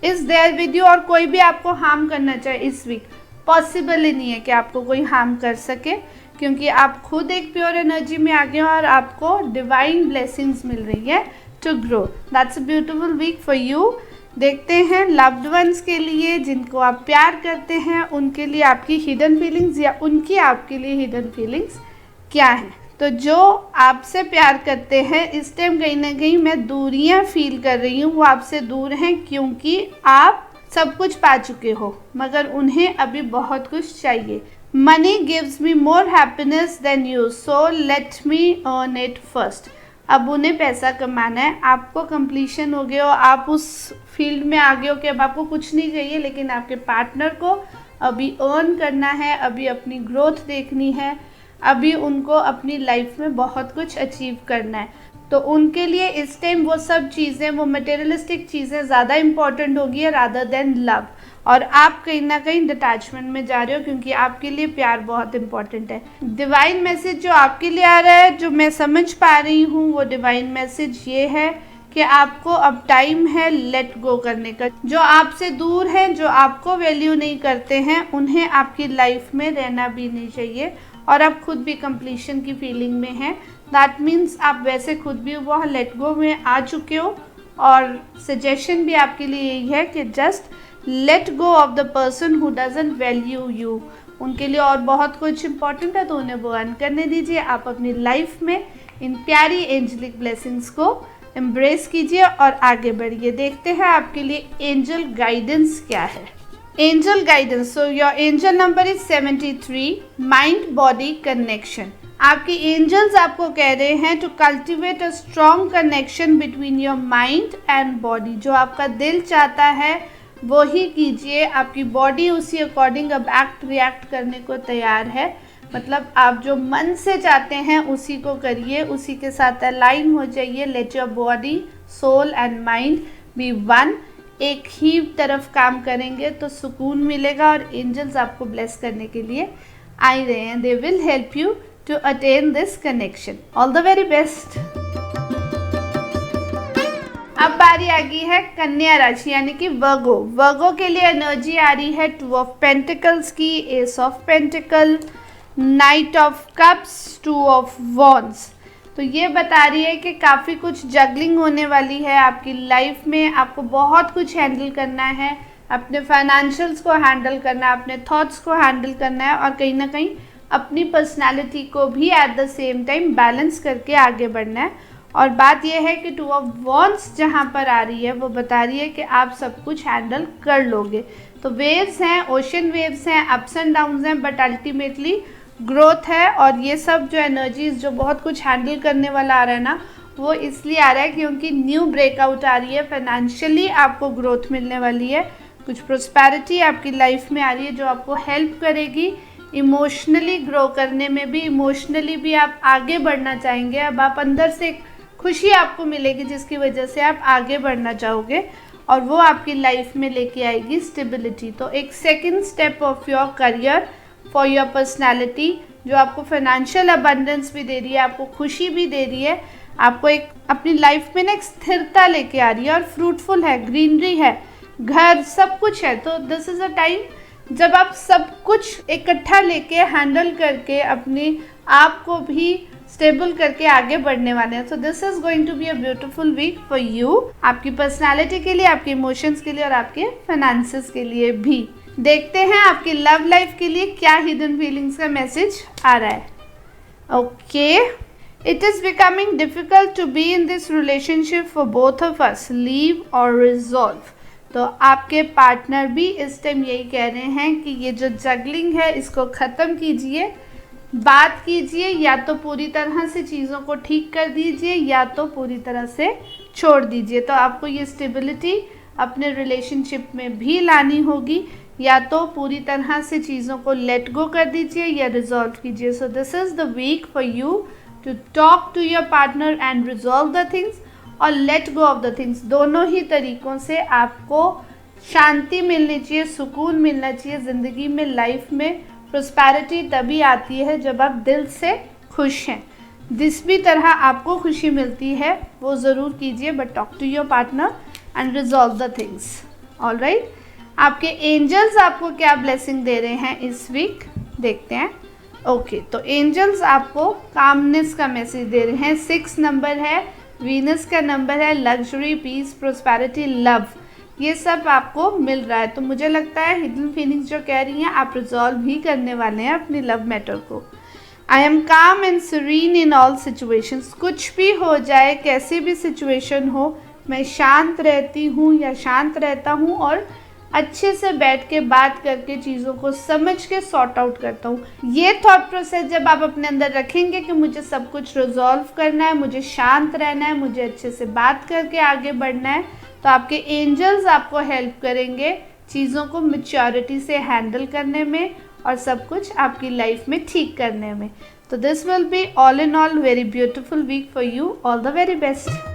is there with you. और कोई भी आपको हार्म करना चाहे इस वीक, पॉसिबल ही नहीं है कि आपको कोई हार्म कर सके, क्योंकि आप खुद एक प्योर एनर्जी में आ गए हो और आपको डिवाइन ब्लेसिंग्स मिल रही है। to grow. That's a beautiful week for you. देखते हैं लव्ड वंस के लिए, जिनको आप प्यार करते हैं, उनके लिए आपकी हिडन फीलिंग्स या उनकी आपके लिए हिडन फीलिंग्स क्या हैं। तो जो आपसे प्यार करते हैं, इस टाइम कहीं ना कहीं मैं दूरियां फील कर रही हूँ, वो आपसे दूर हैं क्योंकि आप सब कुछ पा चुके हो मगर उन्हें अभी बहुत कुछ चाहिए। Money gives me more happiness than you, so let me earn it first. अब उन्हें पैसा कमाना है, आपको कंप्लीशन हो गया हो, आप उस फील्ड में आ गए हो कि अब आपको कुछ नहीं चाहिए, लेकिन आपके पार्टनर को अभी अर्न करना है, अभी अपनी ग्रोथ देखनी है, अभी उनको अपनी लाइफ में बहुत कुछ अचीव करना है। तो उनके लिए इस टाइम वो सब चीज़ें, वो मटेरियलिस्टिक चीज़ें ज़्यादा इम्पॉर्टेंट होगी रादर देन लव। और आप कहीं ना कहीं डिटैचमेंट में जा रहे हो क्योंकि आपके लिए प्यार बहुत इम्पॉर्टेंट है। डिवाइन मैसेज जो आपके लिए आ रहा है, जो मैं समझ पा रही हूँ, वो डिवाइन मैसेज ये है कि आपको अब टाइम है लेट गो करने का। जो आपसे दूर हैं, जो आपको वैल्यू नहीं करते हैं, उन्हें आपकी लाइफ में रहना भी नहीं चाहिए और आप खुद भी कंप्लीशन की फीलिंग में हैं। दैट मीन्स आप वैसे खुद भी वह लेट गो में आ चुके हो। और सजेशन भी आपके लिए यही है कि just let go of the person who doesn't value you. उनके लिए और बहुत कुछ इंपॉर्टेंट है तो उन्हें वो अर्न करने दीजिए। आप अपनी लाइफ में इन प्यारी एंजलिक ब्लेसिंग्स को एम्ब्रेस कीजिए और आगे बढ़िए। देखते हैं आपके लिए एंजल गाइडेंस क्या है। Angel guidance, so your angel number is 73, mind body connection. आपके एंजल्स आपको कह रहे हैं to cultivate a strong connection between your mind and body. जो आपका दिल चाहता है वो ही कीजिए, आपकी बॉडी उसी अकॉर्डिंग अब एक्ट रिएक्ट करने को तैयार है। मतलब आप जो मन से चाहते हैं उसी को करिए, उसी के साथ अलाइन हो जाइए। Let your body, soul and mind be one. एक ही तरफ काम करेंगे तो सुकून मिलेगा और एंजल्स आपको ब्लेस करने के लिए आ ही रहे हैं। They will help you to attain this connection. All the very best. अब बारी आ गई है कन्या राशि यानी कि वर्गो। वर्गो के लिए एनर्जी आ रही है 2 ऑफ पेंटिकल्स की, S of pentacle, night of cups, 2 of wands. तो ये बता रही है कि काफ़ी कुछ जगलिंग होने वाली है आपकी लाइफ में। आपको बहुत कुछ हैंडल करना है, अपने फाइनेंशियल्स को हैंडल करना है, अपने थॉट्स को हैंडल करना है और कहीं ना कहीं अपनी पर्सनालिटी को भी at the same time balance करके आगे बढ़ना है। और बात यह है कि 2 ऑफ वॉन्ड्स जहाँ पर आ रही है वो बता रही है कि आप सब कुछ हैंडल कर लोगे। तो वेव्स हैं, ओशन वेव्स हैं, अप्स एंड डाउन्स हैं, बट अल्टीमेटली ग्रोथ है। और ये सब जो एनर्जीज जो बहुत कुछ हैंडल करने वाला आ रहा है ना, वो इसलिए आ रहा है क्योंकि न्यू ब्रेकआउट आ रही है। फाइनेंशियली आपको ग्रोथ मिलने वाली है, कुछ प्रोस्पेरिटी आपकी लाइफ में आ रही है जो आपको हेल्प करेगी इमोशनली ग्रो करने में भी। इमोशनली भी आप आगे बढ़ना चाहेंगे। अब आप अंदर से खुशी आपको मिलेगी जिसकी वजह से आप आगे बढ़ना चाहोगे और वो आपकी लाइफ में लेके आएगी स्टेबिलिटी। तो एक second step of your career for your personality जो आपको फाइनेंशियल अबंडेंस भी दे रही है, आपको खुशी भी दे रही है, आपको एक अपनी लाइफ में ना एक स्थिरता लेके आ रही है और फ्रूटफुल है, ग्रीनरी है, घर सब कुछ है। तो दिस इज़ अ टाइम जब आप सब कुछ इकट्ठा लेके हैंडल करके अपने आप को भी स्टेबल करके आगे बढ़ने वाले हैं। So this is going to be a beautiful week for you, आपकी पर्सनालिटी के लिए, आपके इमोशंस के लिए और आपके फाइनेंसेस के लिए भी। देखते हैं आपकी लव लाइफ के लिए क्या हिडन फीलिंग्स का मैसेज आ रहा है। Okay, it is becoming difficult to be in this relationship for both of us, leave or resolve. तो आपके पार्टनर भी इस टाइम यही कह रहे हैं कि ये जो जगलिंग है इसको ख़त्म कीजिए, बात कीजिए, या तो पूरी तरह से चीज़ों को ठीक कर दीजिए या तो पूरी तरह से छोड़ दीजिए। तो आपको ये स्टेबिलिटी अपने रिलेशनशिप में भी लानी होगी, या तो पूरी तरह से चीज़ों को लेट गो कर दीजिए या रिजॉल्व कीजिए। So this is the week for you to talk to your partner and resolve the things और let go of the things. दोनों ही तरीक़ों से आपको शांति मिलनी चाहिए, सुकून मिलना चाहिए ज़िंदगी में। लाइफ में प्रोस्पेरिटी तभी आती है जब आप दिल से खुश हैं। जिस भी तरह आपको खुशी मिलती है वो ज़रूर कीजिए, but talk to your partner and resolve the things. Alright, आपके एंजल्स आपको क्या ब्लेसिंग दे रहे हैं इस वीक, देखते हैं। ओके, तो एंजल्स आपको कामनेस का मैसेज दे रहे हैं। 6 नंबर है, वीनस का नंबर है लग्जरी, पीस, प्रोस्पेरिटी, लव, ये सब आपको मिल रहा है। तो मुझे लगता है हिडन फीलिंग्स जो कह रही हैं आप रिजॉल्व भी करने वाले हैं अपनी लव मैटर को। आई एम काम and serine in all situations, कुछ भी हो जाए, कैसी भी सिचुएशन हो, मैं शांत रहती हूँ या शांत रहता हूँ और अच्छे से बैठ के बात करके चीज़ों को समझ के सॉर्ट आउट करता हूँ। ये थॉट प्रोसेस जब आप अपने अंदर रखेंगे कि मुझे सब कुछ रिजॉल्व करना है, मुझे शांत रहना है, मुझे अच्छे से बात करके आगे बढ़ना है, तो आपके एंजल्स आपको हेल्प करेंगे चीज़ों को मैच्योरिटी से हैंडल करने में और सब कुछ आपकी लाइफ में ठीक करने में। तो this will be all in all very beautiful week for you. All the very best.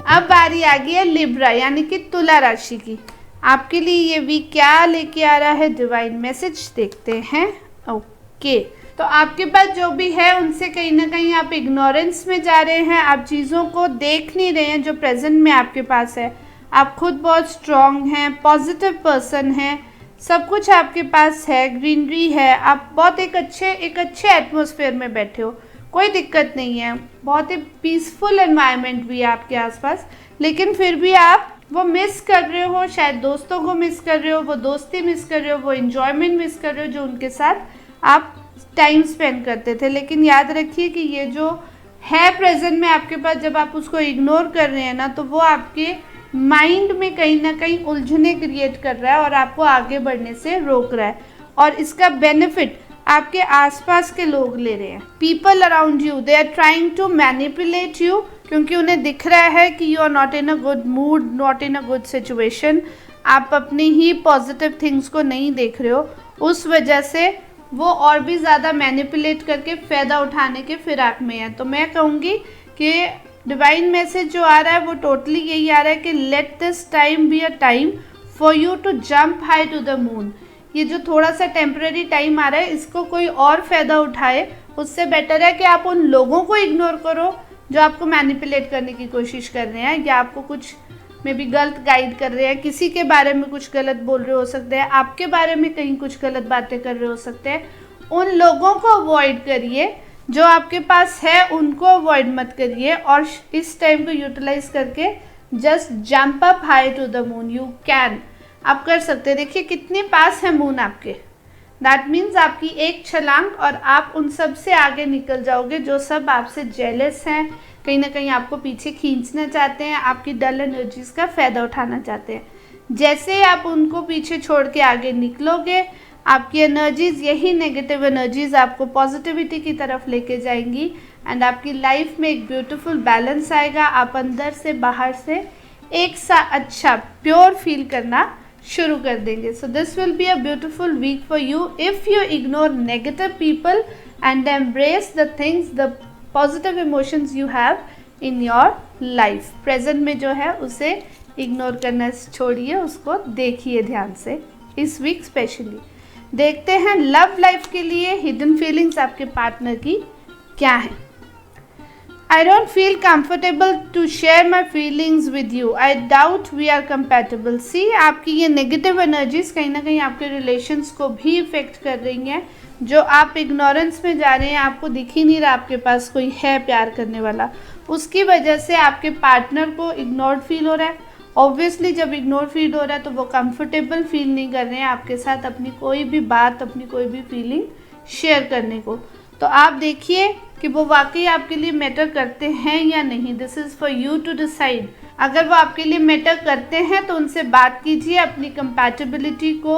अब बारी आ गई है लिब्रा यानी कि तुला राशि की। आपके लिए ये वीक क्या लेके आ रहा है, डिवाइन मैसेज देखते हैं। ओके, तो आपके पास जो भी है उनसे कहीं ना कहीं आप इग्नोरेंस में जा रहे हैं, आप चीज़ों को देख नहीं रहे हैं जो प्रेजेंट में आपके पास है। आप खुद बहुत स्ट्रॉन्ग हैं, पॉजिटिव पर्सन हैं, सब कुछ आपके पास है, ग्रीनरी है, आप बहुत एक अच्छे एटमॉस्फेयर में बैठे हो, कोई दिक्कत नहीं है, बहुत ही पीसफुल एनवायरनमेंट भी है आपके आसपास। लेकिन फिर भी आप वो मिस कर रहे हो, शायद दोस्तों को मिस कर रहे हो, वो दोस्ती मिस कर रहे हो, वो इन्जॉयमेंट मिस कर रहे हो जो उनके साथ आप टाइम स्पेंड करते थे। लेकिन याद रखिए कि ये जो है प्रेजेंट में आपके पास, जब आप उसको इग्नोर कर रहे हैं ना, तो वो आपके माइंड में कहीं ना कहीं उलझने क्रिएट कर रहा है और आपको आगे बढ़ने से रोक रहा है। और इसका बेनिफिट आपके आसपास के लोग ले रहे हैं। People around you, they are trying to manipulate you, क्योंकि उन्हें दिख रहा है कि you are not in a good mood, not in a good situation, आप अपनी ही पॉजिटिव थिंग्स को नहीं देख रहे हो, उस वजह से वो और भी ज़्यादा मैनिपुलेट करके फ़ायदा उठाने के फिराक में है। तो मैं कहूँगी कि डिवाइन मैसेज जो आ रहा है वो टोटली यही आ रहा है कि let this time be a time for you to jump high to the moon. ये जो थोड़ा सा टेम्परेरी टाइम आ रहा है इसको कोई और फ़ायदा उठाए, उससे बेटर है कि आप उन लोगों को इग्नोर करो जो आपको मैनिपुलेट करने की कोशिश कर रहे हैं या आपको कुछ में भी गलत गाइड कर रहे हैं, किसी के बारे में कुछ गलत बोल रहे हो सकते हैं, आपके बारे में कहीं कुछ गलत बातें कर रहे हो सकते हैं। उन लोगों को अवॉइड करिए, जो आपके पास है उनको अवॉइड मत करिए और इस टाइम को यूटिलाइज करके just jump up high to the moon. You can, आप कर सकते हैं। देखिए कितने पास है मून आपके, दैट मीन्स आपकी एक छलांग और आप उन सब से आगे निकल जाओगे जो सब आपसे जेलस हैं, कहीं ना कहीं आपको पीछे खींचना चाहते हैं, आपकी डल एनर्जीज का फ़ायदा उठाना चाहते हैं। जैसे आप उनको पीछे छोड़ के आगे निकलोगे, आपकी एनर्जीज, यही नेगेटिव एनर्जीज आपको पॉजिटिविटी की तरफ लेके जाएंगी एंड आपकी लाइफ में एक ब्यूटीफुल बैलेंस आएगा। आप अंदर से बाहर से एक सा अच्छा प्योर फील करना शुरू कर देंगे। So this will be a beautiful week for you if you ignore negative people and embrace the things, the positive emotions you have in your life. Present में जो है उसे इग्नोर करना छोड़िए, उसको देखिए ध्यान से इस वीक स्पेशली। देखते हैं लव लाइफ के लिए हिडन फीलिंग्स आपके पार्टनर की क्या है। I don't feel comfortable to share my feelings with you. I doubt we are compatible. See, आपकी ये नेगेटिव एनर्जीज कहीं ना कहीं आपके रिलेशंस को भी इफेक्ट कर रही हैं। जो आप इग्नोरेंस में जा रहे हैं, आपको दिख ही नहीं रहा आपके पास कोई है प्यार करने वाला, उसकी वजह से आपके पार्टनर को इग्नोर्ड फील हो रहा है। ऑब्वियसली जब इग्नोर फील हो रहा है तो वो कंफर्टेबल फील नहीं कर रहे हैं आपके साथ अपनी कोई भी बात, अपनी कोई भी फीलिंग शेयर करने को। तो आप देखिए कि वो वाकई आपके लिए मैटर करते हैं या नहीं। This is for you to decide. अगर वो आपके लिए मैटर करते हैं तो उनसे बात कीजिए, अपनी कंपैटिबिलिटी को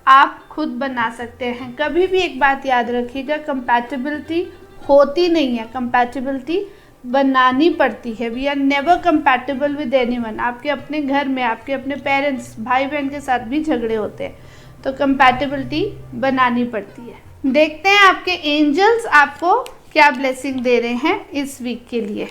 आप खुद बना सकते हैं। कभी भी एक बात याद रखिएगा, कंपैटिबिलिटी होती नहीं है, कंपैटिबिलिटी बनानी पड़ती है। We are never compatible with anyone. आपके अपने घर में, आपके अपने पेरेंट्स, भाई बहन के साथ भी झगड़े होते हैं, तो कंपैटिबिलिटी बनानी पड़ती है। देखते हैं आपके एंजल्स आपको क्या ब्लेसिंग दे रहे हैं इस वीक के लिए।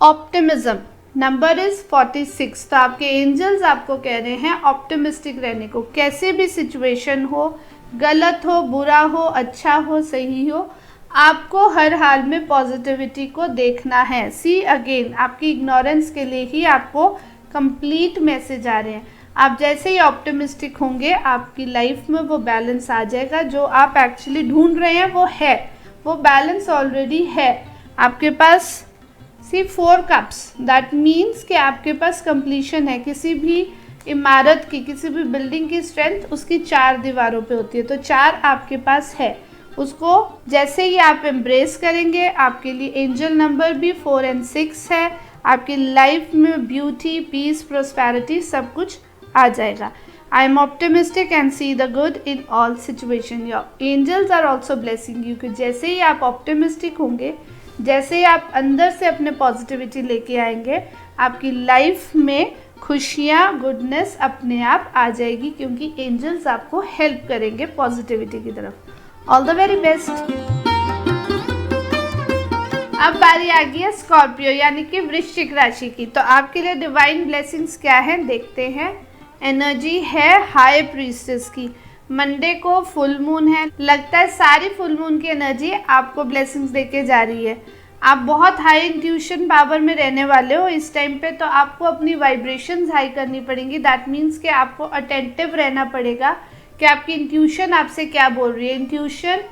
Optimism number is 46। तो आपके एंजल्स आपको कह रहे हैं ऑप्टिमिस्टिक रहने को। कैसे भी सिचुएशन हो, गलत हो, बुरा हो, अच्छा हो, सही हो, आपको हर हाल में पॉजिटिविटी को देखना है। सी अगेन, आपकी इग्नोरेंस के लिए ही आपको कंप्लीट मैसेज आ रहे हैं। आप जैसे ही ऑप्टिमिस्टिक होंगे, आपकी लाइफ में वो बैलेंस आ जाएगा। जो आप एक्चुअली ढूंढ रहे हैं वो है, वो बैलेंस ऑलरेडी है आपके पास। सी 4 कप्स, दैट मीन्स कि आपके पास कंप्लीशन है। किसी भी इमारत की, किसी भी बिल्डिंग की स्ट्रेंथ उसकी 4 दीवारों पे होती है, तो 4 आपके पास है। उसको जैसे ही आप एम्ब्रेस करेंगे, आपके लिए एंजल नंबर भी 4 और 6 है। आपकी लाइफ में ब्यूटी, पीस, प्रोस्पेरिटी सब कुछ आ जाएगा। I am optimistic and see the good in all situation. Your angels are also blessing you. कि जैसे ही आप ऑप्टिमिस्टिक होंगे, जैसे ही आप अंदर से अपने पॉजिटिविटी लेके आएंगे, आपकी लाइफ में खुशियाँ, गुडनेस अपने आप आ जाएगी, क्योंकि एंजल्स आपको हेल्प करेंगे पॉजिटिविटी की तरफ। All the very best. अब बारी आ गई है स्कॉर्पियो यानी कि वृश्चिक राशि की। तो आपके लिए डिवाइन ब्लेसिंग्स क्या है देखते हैं। एनर्जी है हाई प्रीस्टेस की। मंडे को फुल मून है, लगता है सारी फुल मून की एनर्जी आपको ब्लेसिंग्स देके जा रही है। आप बहुत हाई इंट्यूशन पावर में रहने वाले हो इस टाइम पे, तो आपको अपनी वाइब्रेशंस हाई करनी पड़ेंगी। दैट मीन्स कि आपको अटेंटिव रहना पड़ेगा कि आपकी इंट्यूशन आपसे क्या बोल रही है। इंट्यूशन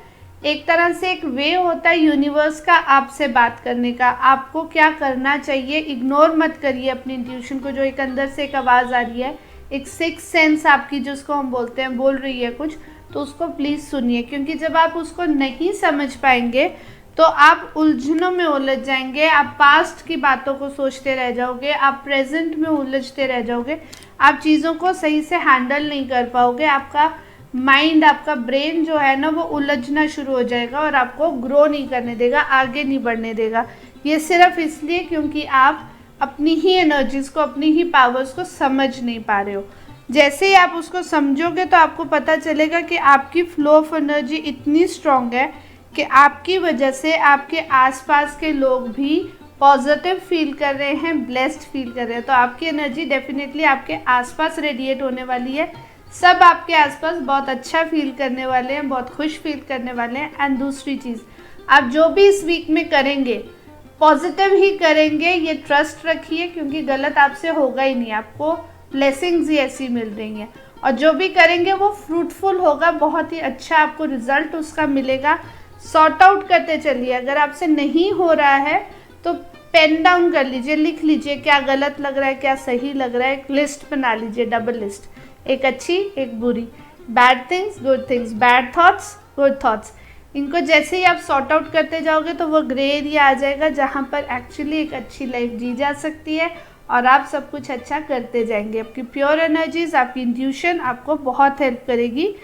एक तरह से एक वे होता है यूनिवर्स का आपसे बात करने का। आपको क्या करना चाहिए, इग्नोर मत करिए अपनी इंट्यूशन को। जो एक अंदर से एक आवाज़ आ रही है, एक सिक्स सेंस आपकी जिसको हम बोलते हैं, बोल रही है कुछ, तो उसको प्लीज़ सुनिए। क्योंकि जब आप उसको नहीं समझ पाएंगे तो आप उलझनों में उलझ जाएंगे। आप पास्ट की बातों को सोचते रह जाओगे, आप प्रेजेंट में उलझते रह जाओगे, आप चीज़ों को सही से हैंडल नहीं कर पाओगे। आपका माइंड, आपका ब्रेन जो है ना, वो उलझना शुरू हो जाएगा और आपको ग्रो नहीं करने देगा, आगे नहीं बढ़ने देगा। ये सिर्फ इसलिए क्योंकि आप अपनी ही एनर्जीज़ को, अपनी ही पावर्स को समझ नहीं पा रहे हो। जैसे ही आप उसको समझोगे तो आपको पता चलेगा कि आपकी फ्लो ऑफ एनर्जी इतनी स्ट्रांग है कि आपकी वजह से आपके आसपास के लोग भी पॉजिटिव फील कर रहे हैं, ब्लेस्ड फील कर रहे हैं। तो आपकी एनर्जी डेफिनेटली आपके आसपास रेडिएट होने वाली है। सब आपके आसपास बहुत अच्छा फील करने वाले हैं, बहुत खुश फील करने वाले हैं। एंड दूसरी चीज़, आप जो भी इस वीक में करेंगे पॉजिटिव ही करेंगे, ये ट्रस्ट रखिए, क्योंकि गलत आपसे होगा ही नहीं। आपको ब्लेसिंग्स ही ऐसी मिल रही हैं, और जो भी करेंगे वो फ्रूटफुल होगा, बहुत ही अच्छा आपको रिजल्ट उसका मिलेगा। सॉर्ट आउट करते चलिए। अगर आपसे नहीं हो रहा है तो पेन डाउन कर लीजिए, लिख लीजिए क्या गलत लग रहा है, क्या सही लग रहा है, एक लिस्ट बना लीजिए, डबल लिस्ट, एक अच्छी एक बुरी, bad things good things, bad thoughts good thoughts. इनको जैसे ही आप सॉर्ट आउट करते जाओगे तो वो ग्रे एरिया आ जाएगा जहाँ पर एक्चुअली एक अच्छी लाइफ जी जा सकती है, और आप सब कुछ अच्छा करते जाएंगे। आपकी प्योर एनर्जीज, आपकी इंट्यूशन आपको बहुत हेल्प करेगी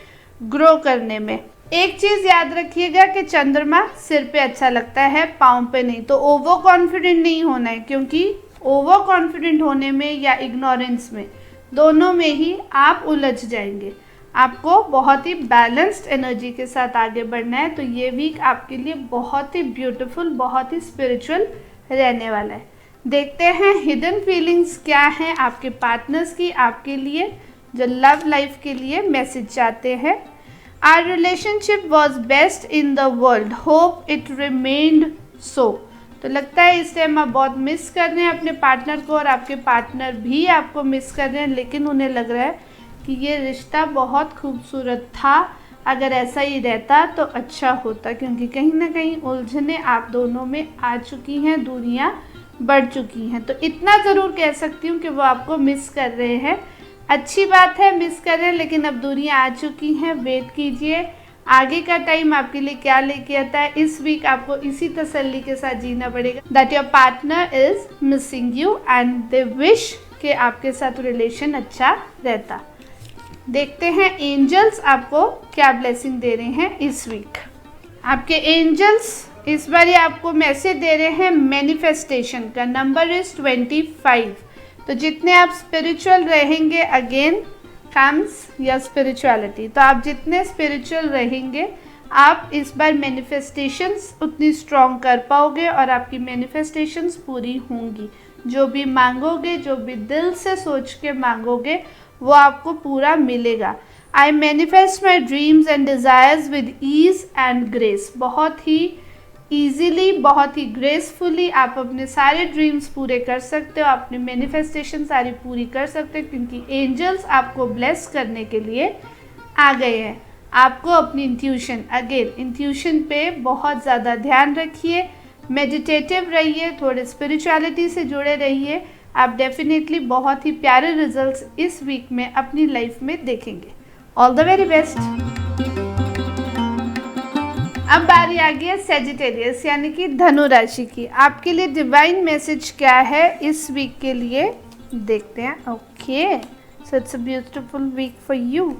ग्रो करने में। एक चीज़ याद रखिएगा कि चंद्रमा सिर पे अच्छा लगता है, पाँव पे नहीं। तो ओवर कॉन्फिडेंट नहीं होना है, क्योंकि ओवर कॉन्फिडेंट होने में या इग्नोरेंस में, दोनों में ही आप उलझ जाएंगे। आपको बहुत ही बैलेंस्ड एनर्जी के साथ आगे बढ़ना है। तो ये वीक आपके लिए बहुत ही ब्यूटीफुल, बहुत ही स्पिरिचुअल रहने वाला है। देखते हैं हिडन फीलिंग्स क्या हैं आपके पार्टनर्स की आपके लिए, जो लव लाइफ के लिए मैसेज चाहते हैं। Our relationship was best in the world. Hope it remained so. तो लगता है इस टाइम आप बहुत मिस कर रहे हैं अपने पार्टनर को, और आपके पार्टनर भी आपको मिस कर रहे हैं, लेकिन उन्हें लग रहा है कि ये रिश्ता बहुत खूबसूरत था, अगर ऐसा ही रहता तो अच्छा होता। क्योंकि कहीं ना कहीं उलझने आप दोनों में आ चुकी हैं, दूरियां बढ़ चुकी हैं। तो इतना ज़रूर कह सकती हूँ कि वो आपको मिस कर रहे हैं। अच्छी बात है, मिस कर रहे हैं, लेकिन अब दूरियां आ चुकी हैं। वेट कीजिए, आगे का टाइम आपके लिए क्या लेके आता है। इस वीक आपको इसी तसल्ली के साथ जीना पड़ेगा that your partner is missing you and they wish कि आपके साथ रिलेशन अच्छा रहता। देखते हैं एंजल्स आपको क्या ब्लेसिंग दे रहे हैं इस वीक। आपके एंजल्स इस बार ये आपको मैसेज दे रहे हैं मैनिफेस्टेशन का। Number is 25। तो जितने आप स्पिरिचुअल रहेंगे, अगेन कम्स या स्पिरिचुअलिटी, तो आप जितने स्पिरिचुअल रहेंगे आप इस बार मैनिफेस्टेशंस उतनी स्ट्रॉन्ग कर पाओगे, और आपकी मैनिफेस्टेशंस पूरी होंगी। जो भी मांगोगे, जो भी दिल से सोच के मांगोगे, वो आपको पूरा मिलेगा। I manifest my dreams and desires with ease and grace. बहुत ही ईजीली, बहुत ही ग्रेसफुली आप अपने सारे ड्रीम्स पूरे कर सकते हो, अपनी मैनिफेस्टेशन सारी पूरी कर सकते हो, क्योंकि एंजल्स आपको ब्लेस करने के लिए आ गए हैं। आपको अपनी इंट्यूशन, अगेन इंट्यूशन पे बहुत ज़्यादा ध्यान रखिए, मेडिटेटिव रहिए, थोड़े स्पिरिचुअलिटी से जुड़े रहिए। आप डेफिनेटली बहुत ही प्यारे रिजल्ट्स इस वीक में अपनी लाइफ में देखेंगे। All the very best. अब बारी आ गई है सेजिटेरियस यानी कि धनु राशि की। आपके लिए डिवाइन मैसेज क्या है इस वीक के लिए, देखते हैं। Okay, so it's a beautiful week for you.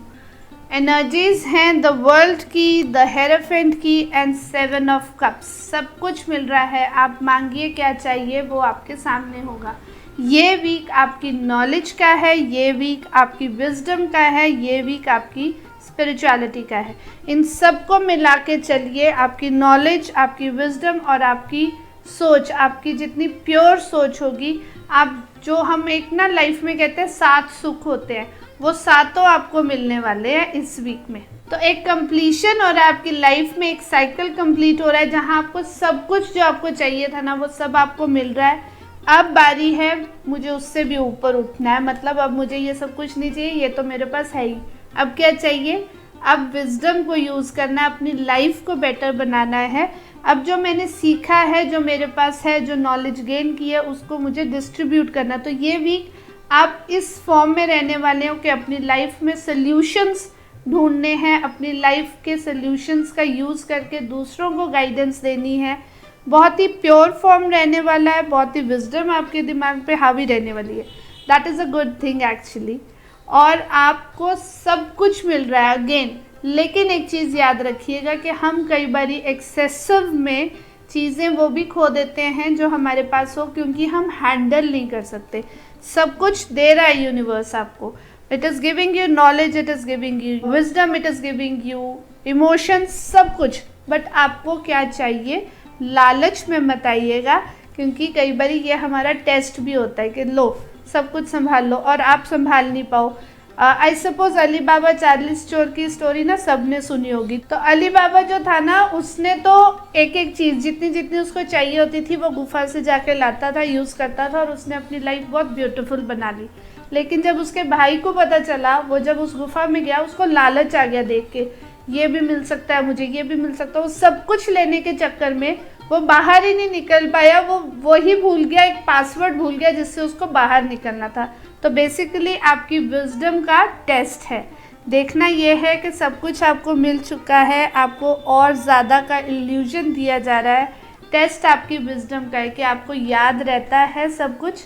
Energies हैं द वर्ल्ड की, द हेरोफेंट की एंड 7 ऑफ कप्स। सब कुछ मिल रहा है, आप मांगिए क्या चाहिए वो आपके सामने होगा। ये वीक आपकी नॉलेज का है, ये वीक आपकी विजडम का है, ये वीक आपकी स्पिरिचुअलिटी का है। इन सबको मिला के चलिए। आपकी नॉलेज, आपकी विजडम और आपकी सोच, आपकी जितनी प्योर सोच होगी, आप जो हम एक ना लाइफ में कहते हैं 7 सुख होते हैं, वो 7 आपको मिलने वाले हैं इस वीक में। तो एक कंप्लीशन हो रहा है आपकी लाइफ में, एक साइकिल कंप्लीट हो रहा है जहां आपको सब कुछ जो आपको चाहिए था ना वो सब आपको मिल रहा है। अब बारी है मुझे उससे भी ऊपर उठना है, मतलब अब मुझे ये सब कुछ नहीं चाहिए, ये तो मेरे पास है ही। अब क्या चाहिए? अब विजडम को यूज़ करना है, अपनी लाइफ को बेटर बनाना है। अब जो मैंने सीखा है, जो मेरे पास है, जो नॉलेज गेन की है, उसको मुझे डिस्ट्रीब्यूट करना। तो ये वीक आप इस फॉर्म में रहने वाले हो कि अपनी लाइफ में सल्यूशंस ढूंढने हैं, अपनी लाइफ के सल्यूशंस का यूज़ करके दूसरों को गाइडेंस देनी है। बहुत ही प्योर फॉर्म रहने वाला है, बहुत ही विजडम आपके दिमाग पे हावी रहने वाली है। That is a good thing actually. और आपको सब कुछ मिल रहा है अगेन। लेकिन एक चीज़ याद रखिएगा कि हम कई बार एक्सेसिव में चीज़ें वो भी खो देते हैं जो हमारे पास हो, क्योंकि हम हैंडल नहीं कर सकते। सब कुछ दे रहा है यूनिवर्स आपको। It is giving you knowledge, it is giving you wisdom, it is giving you emotions, सब कुछ। बट आपको क्या चाहिए? लालच में मत आइएगा, क्योंकि कई बार ये हमारा टेस्ट भी होता है कि लो सब कुछ संभाल लो और आप संभाल नहीं पाओ। I suppose Ali Baba Charles चोर की स्टोरी ना सबने सुनी होगी। तो अली बाबा जो था ना, उसने तो एक एक चीज़ जितनी जितनी उसको चाहिए होती थी वो गुफा से जाके लाता था, यूज़ करता था और उसने अपनी लाइफ बहुत ब्यूटीफुल बना ली। लेकिन जब उसके भाई को पता चला, वो जब उस गुफा में गया, उसको लालच आ गया देख के, ये भी मिल सकता है मुझे, ये भी मिल सकता है। वो सब कुछ लेने के चक्कर में वो बाहर ही नहीं निकल पाया। वो ही भूल गया, एक पासवर्ड भूल गया जिससे उसको बाहर निकलना था। तो बेसिकली आपकी विजडम का टेस्ट है। देखना ये है कि सब कुछ आपको मिल चुका है, आपको और ज़्यादा का इल्यूजन दिया जा रहा है। टेस्ट आपकी विजडम का है कि आपको याद रहता है सब कुछ,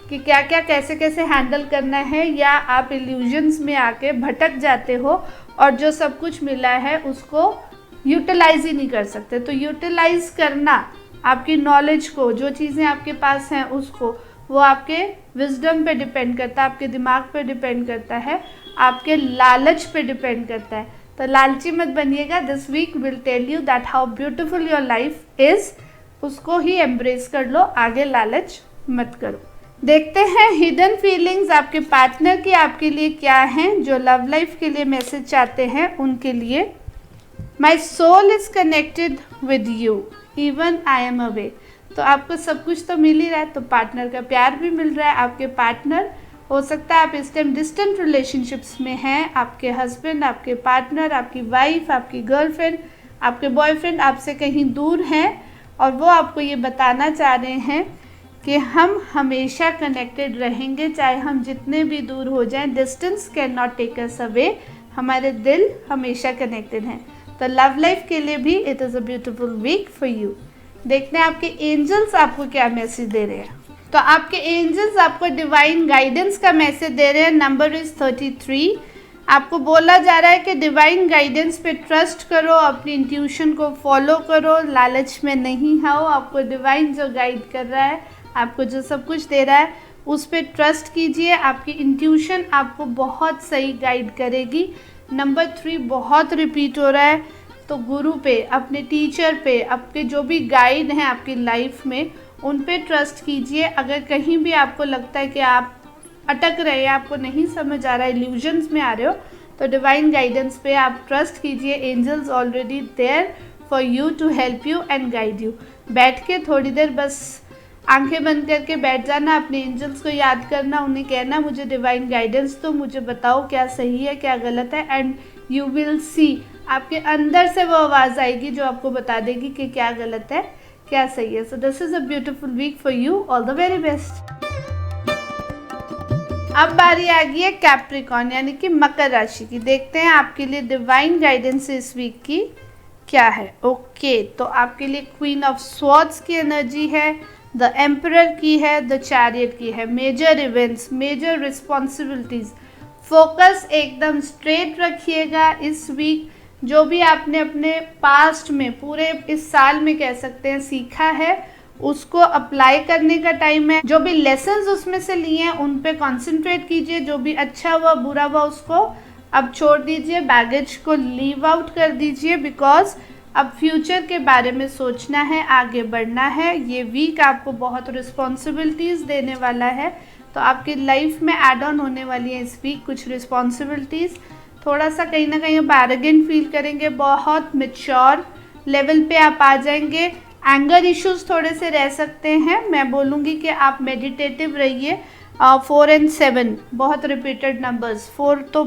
कि क्या क्या कैसे कैसे हैंडल करना है, या आप इल्यूजन्स में आके भटक जाते हो और जो सब कुछ मिला है उसको यूटिलाइज ही नहीं कर सकते। तो यूटिलाइज करना आपकी नॉलेज को, जो चीज़ें आपके पास हैं उसको, वो आपके विजडम पे डिपेंड करता है, आपके दिमाग पे डिपेंड करता है, आपके लालच पे डिपेंड करता है। तो लालची मत बनिएगा। This week will tell you that how beautiful your life is. उसको ही एम्ब्रेस कर लो, आगे लालच मत करो। देखते हैं हिडन फीलिंग्स आपके पार्टनर की आपके लिए क्या हैं, जो लव लाइफ के लिए मैसेज चाहते हैं उनके लिए। My soul is connected with you even I am away. तो आपको सब कुछ तो मिल ही रहा है, तो पार्टनर का प्यार भी मिल रहा है। आपके पार्टनर, हो सकता है आप इस टाइम डिस्टेंट रिलेशनशिप्स में हैं, आपके हस्बैंड, आपके पार्टनर, आपकी वाइफ, आपकी गर्लफ्रेंड, आपके बॉयफ्रेंड आपसे कहीं दूर हैं और वो आपको ये बताना चाह रहे हैं कि हम हमेशा कनेक्टेड रहेंगे, चाहे हम जितने भी दूर हो जाएं। Distance can not take us away. हमारे दिल हमेशा कनेक्टेड हैं। तो लव लाइफ के लिए भी it is a beautiful week for you. देखते हैं आपके एंजल्स आपको क्या मैसेज दे रहे हैं। तो आपके एंजल्स आपको डिवाइन गाइडेंस का मैसेज दे रहे हैं। Number is 33। आपको बोला जा रहा है कि डिवाइन गाइडेंस पे ट्रस्ट करो, अपनी इंट्यूशन को फॉलो करो, लालच में नहीं आओ। आपको डिवाइन जो गाइड कर रहा है, आपको जो सब कुछ दे रहा है, उस पर ट्रस्ट कीजिए। आपकी इंट्यूशन आपको बहुत सही गाइड करेगी। नंबर 3 बहुत रिपीट हो रहा है। तो गुरु पे, अपने टीचर पे, आपके जो भी गाइड हैं आपकी लाइफ में, उन पे ट्रस्ट कीजिए। अगर कहीं भी आपको लगता है कि आप अटक रहे हैं, आपको नहीं समझ आ रहा है, इल्यूजन्स में आ रहे हो, तो डिवाइन गाइडेंस पे आप ट्रस्ट कीजिए। Angels already there for you to help you and guide you. बैठ के थोड़ी देर बस आंखें बंद करके बैठ जाना, अपने एंजल्स को याद करना, उन्हें कहना मुझे डिवाइन गाइडेंस दो, मुझे बताओ क्या सही है क्या गलत है, एंड यू विल सी, आपके अंदर से वो आवाज़ आएगी जो आपको बता देगी कि क्या गलत है क्या सही है। So this is a beautiful week for you, all the very best. अब बारी आ गई है कैप्रिकॉर्न यानी कि मकर राशि की। देखते हैं आपके लिए डिवाइन गाइडेंस इस वीक की क्या है। ओके, तो आपके लिए क्वीन ऑफ स्वॉर्ड्स की एनर्जी है, द एम्परर की है, द चैरियट की है। Major events, major responsibilities, focus एकदम स्ट्रेट रखिएगा इस वीक। जो भी आपने अपने पास्ट में पूरे इस साल में कह सकते हैं सीखा है उसको अप्लाई करने का टाइम है। जो भी लेसन्स उसमें से लिए हैं उन पे कॉन्सेंट्रेट कीजिए। जो भी अच्छा हुआ बुरा हुआ उसको अब छोड़ दीजिए, बैगेज को लीव आउट कर दीजिए, बिकॉज अब फ्यूचर के बारे में सोचना है, आगे बढ़ना है। ये वीक आपको बहुत रिस्पॉन्सिबिलिटीज़ देने वाला है, तो आपकी लाइफ में ऐड ऑन होने वाली है इस वीक कुछ रिस्पॉन्सिबिलिटीज़। थोड़ा सा कहीं ना कहीं आप एरोगेंट फील करेंगे, बहुत मैच्योर लेवल पे आप आ जाएंगे। एंगर इश्यूज थोड़े से रह सकते हैं। मैं बोलूँगी कि आप मेडिटेटिव रहिए। 4 and 7 बहुत रिपीटेड नंबर्स, 4 तो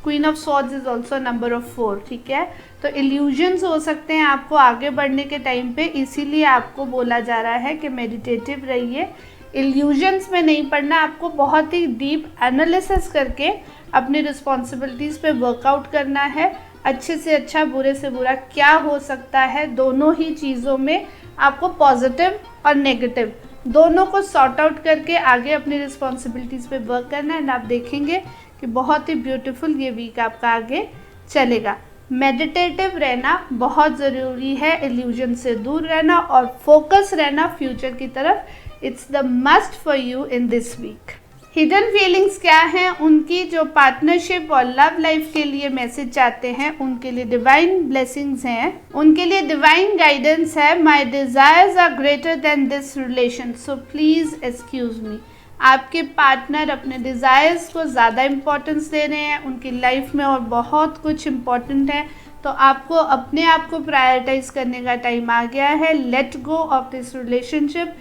queen of swords is also number of 4, ठीक है। तो इल्यूजन्स हो सकते हैं आपको आगे बढ़ने के टाइम पे, इसीलिए आपको बोला जा रहा है कि मेडिटेटिव रहिए। इल्यूजन्स में नहीं पड़ना, आपको बहुत ही डीप एनालिसिस करके अपनी रिस्पॉन्सिबिलिटीज़ पे वर्कआउट करना है। अच्छे से अच्छा, बुरे से बुरा क्या हो सकता है, दोनों ही चीज़ों में आपको पॉजिटिव और नेगेटिव दोनों को सॉर्ट आउट करके आगे अपनी रिस्पॉन्सिबिलिटीज़ पे वर्क करना है। एंड आप देखेंगे कि बहुत ही ब्यूटीफुल ये वीक आपका आगे चलेगा। मेडिटेटिव रहना बहुत ज़रूरी है, इल्यूजन से दूर रहना और फोकस रहना फ्यूचर की तरफ। It's the must for you in this week. Hidden feelings क्या हैं उनकी, जो पार्टनरशिप और लव लाइफ के लिए मैसेज चाहते हैं उनके लिए डिवाइन ब्लेसिंग्स हैं, उनके लिए डिवाइन गाइडेंस है। My desires are greater than this relation, so please excuse me. आपके पार्टनर अपने डिज़ायर्स को ज़्यादा इम्पोर्टेंस दे रहे हैं, उनकी लाइफ में और बहुत कुछ इम्पोर्टेंट है, तो आपको अपने आप को प्रायोरिटाइज करने का टाइम आ गया है। Late go of this relationship,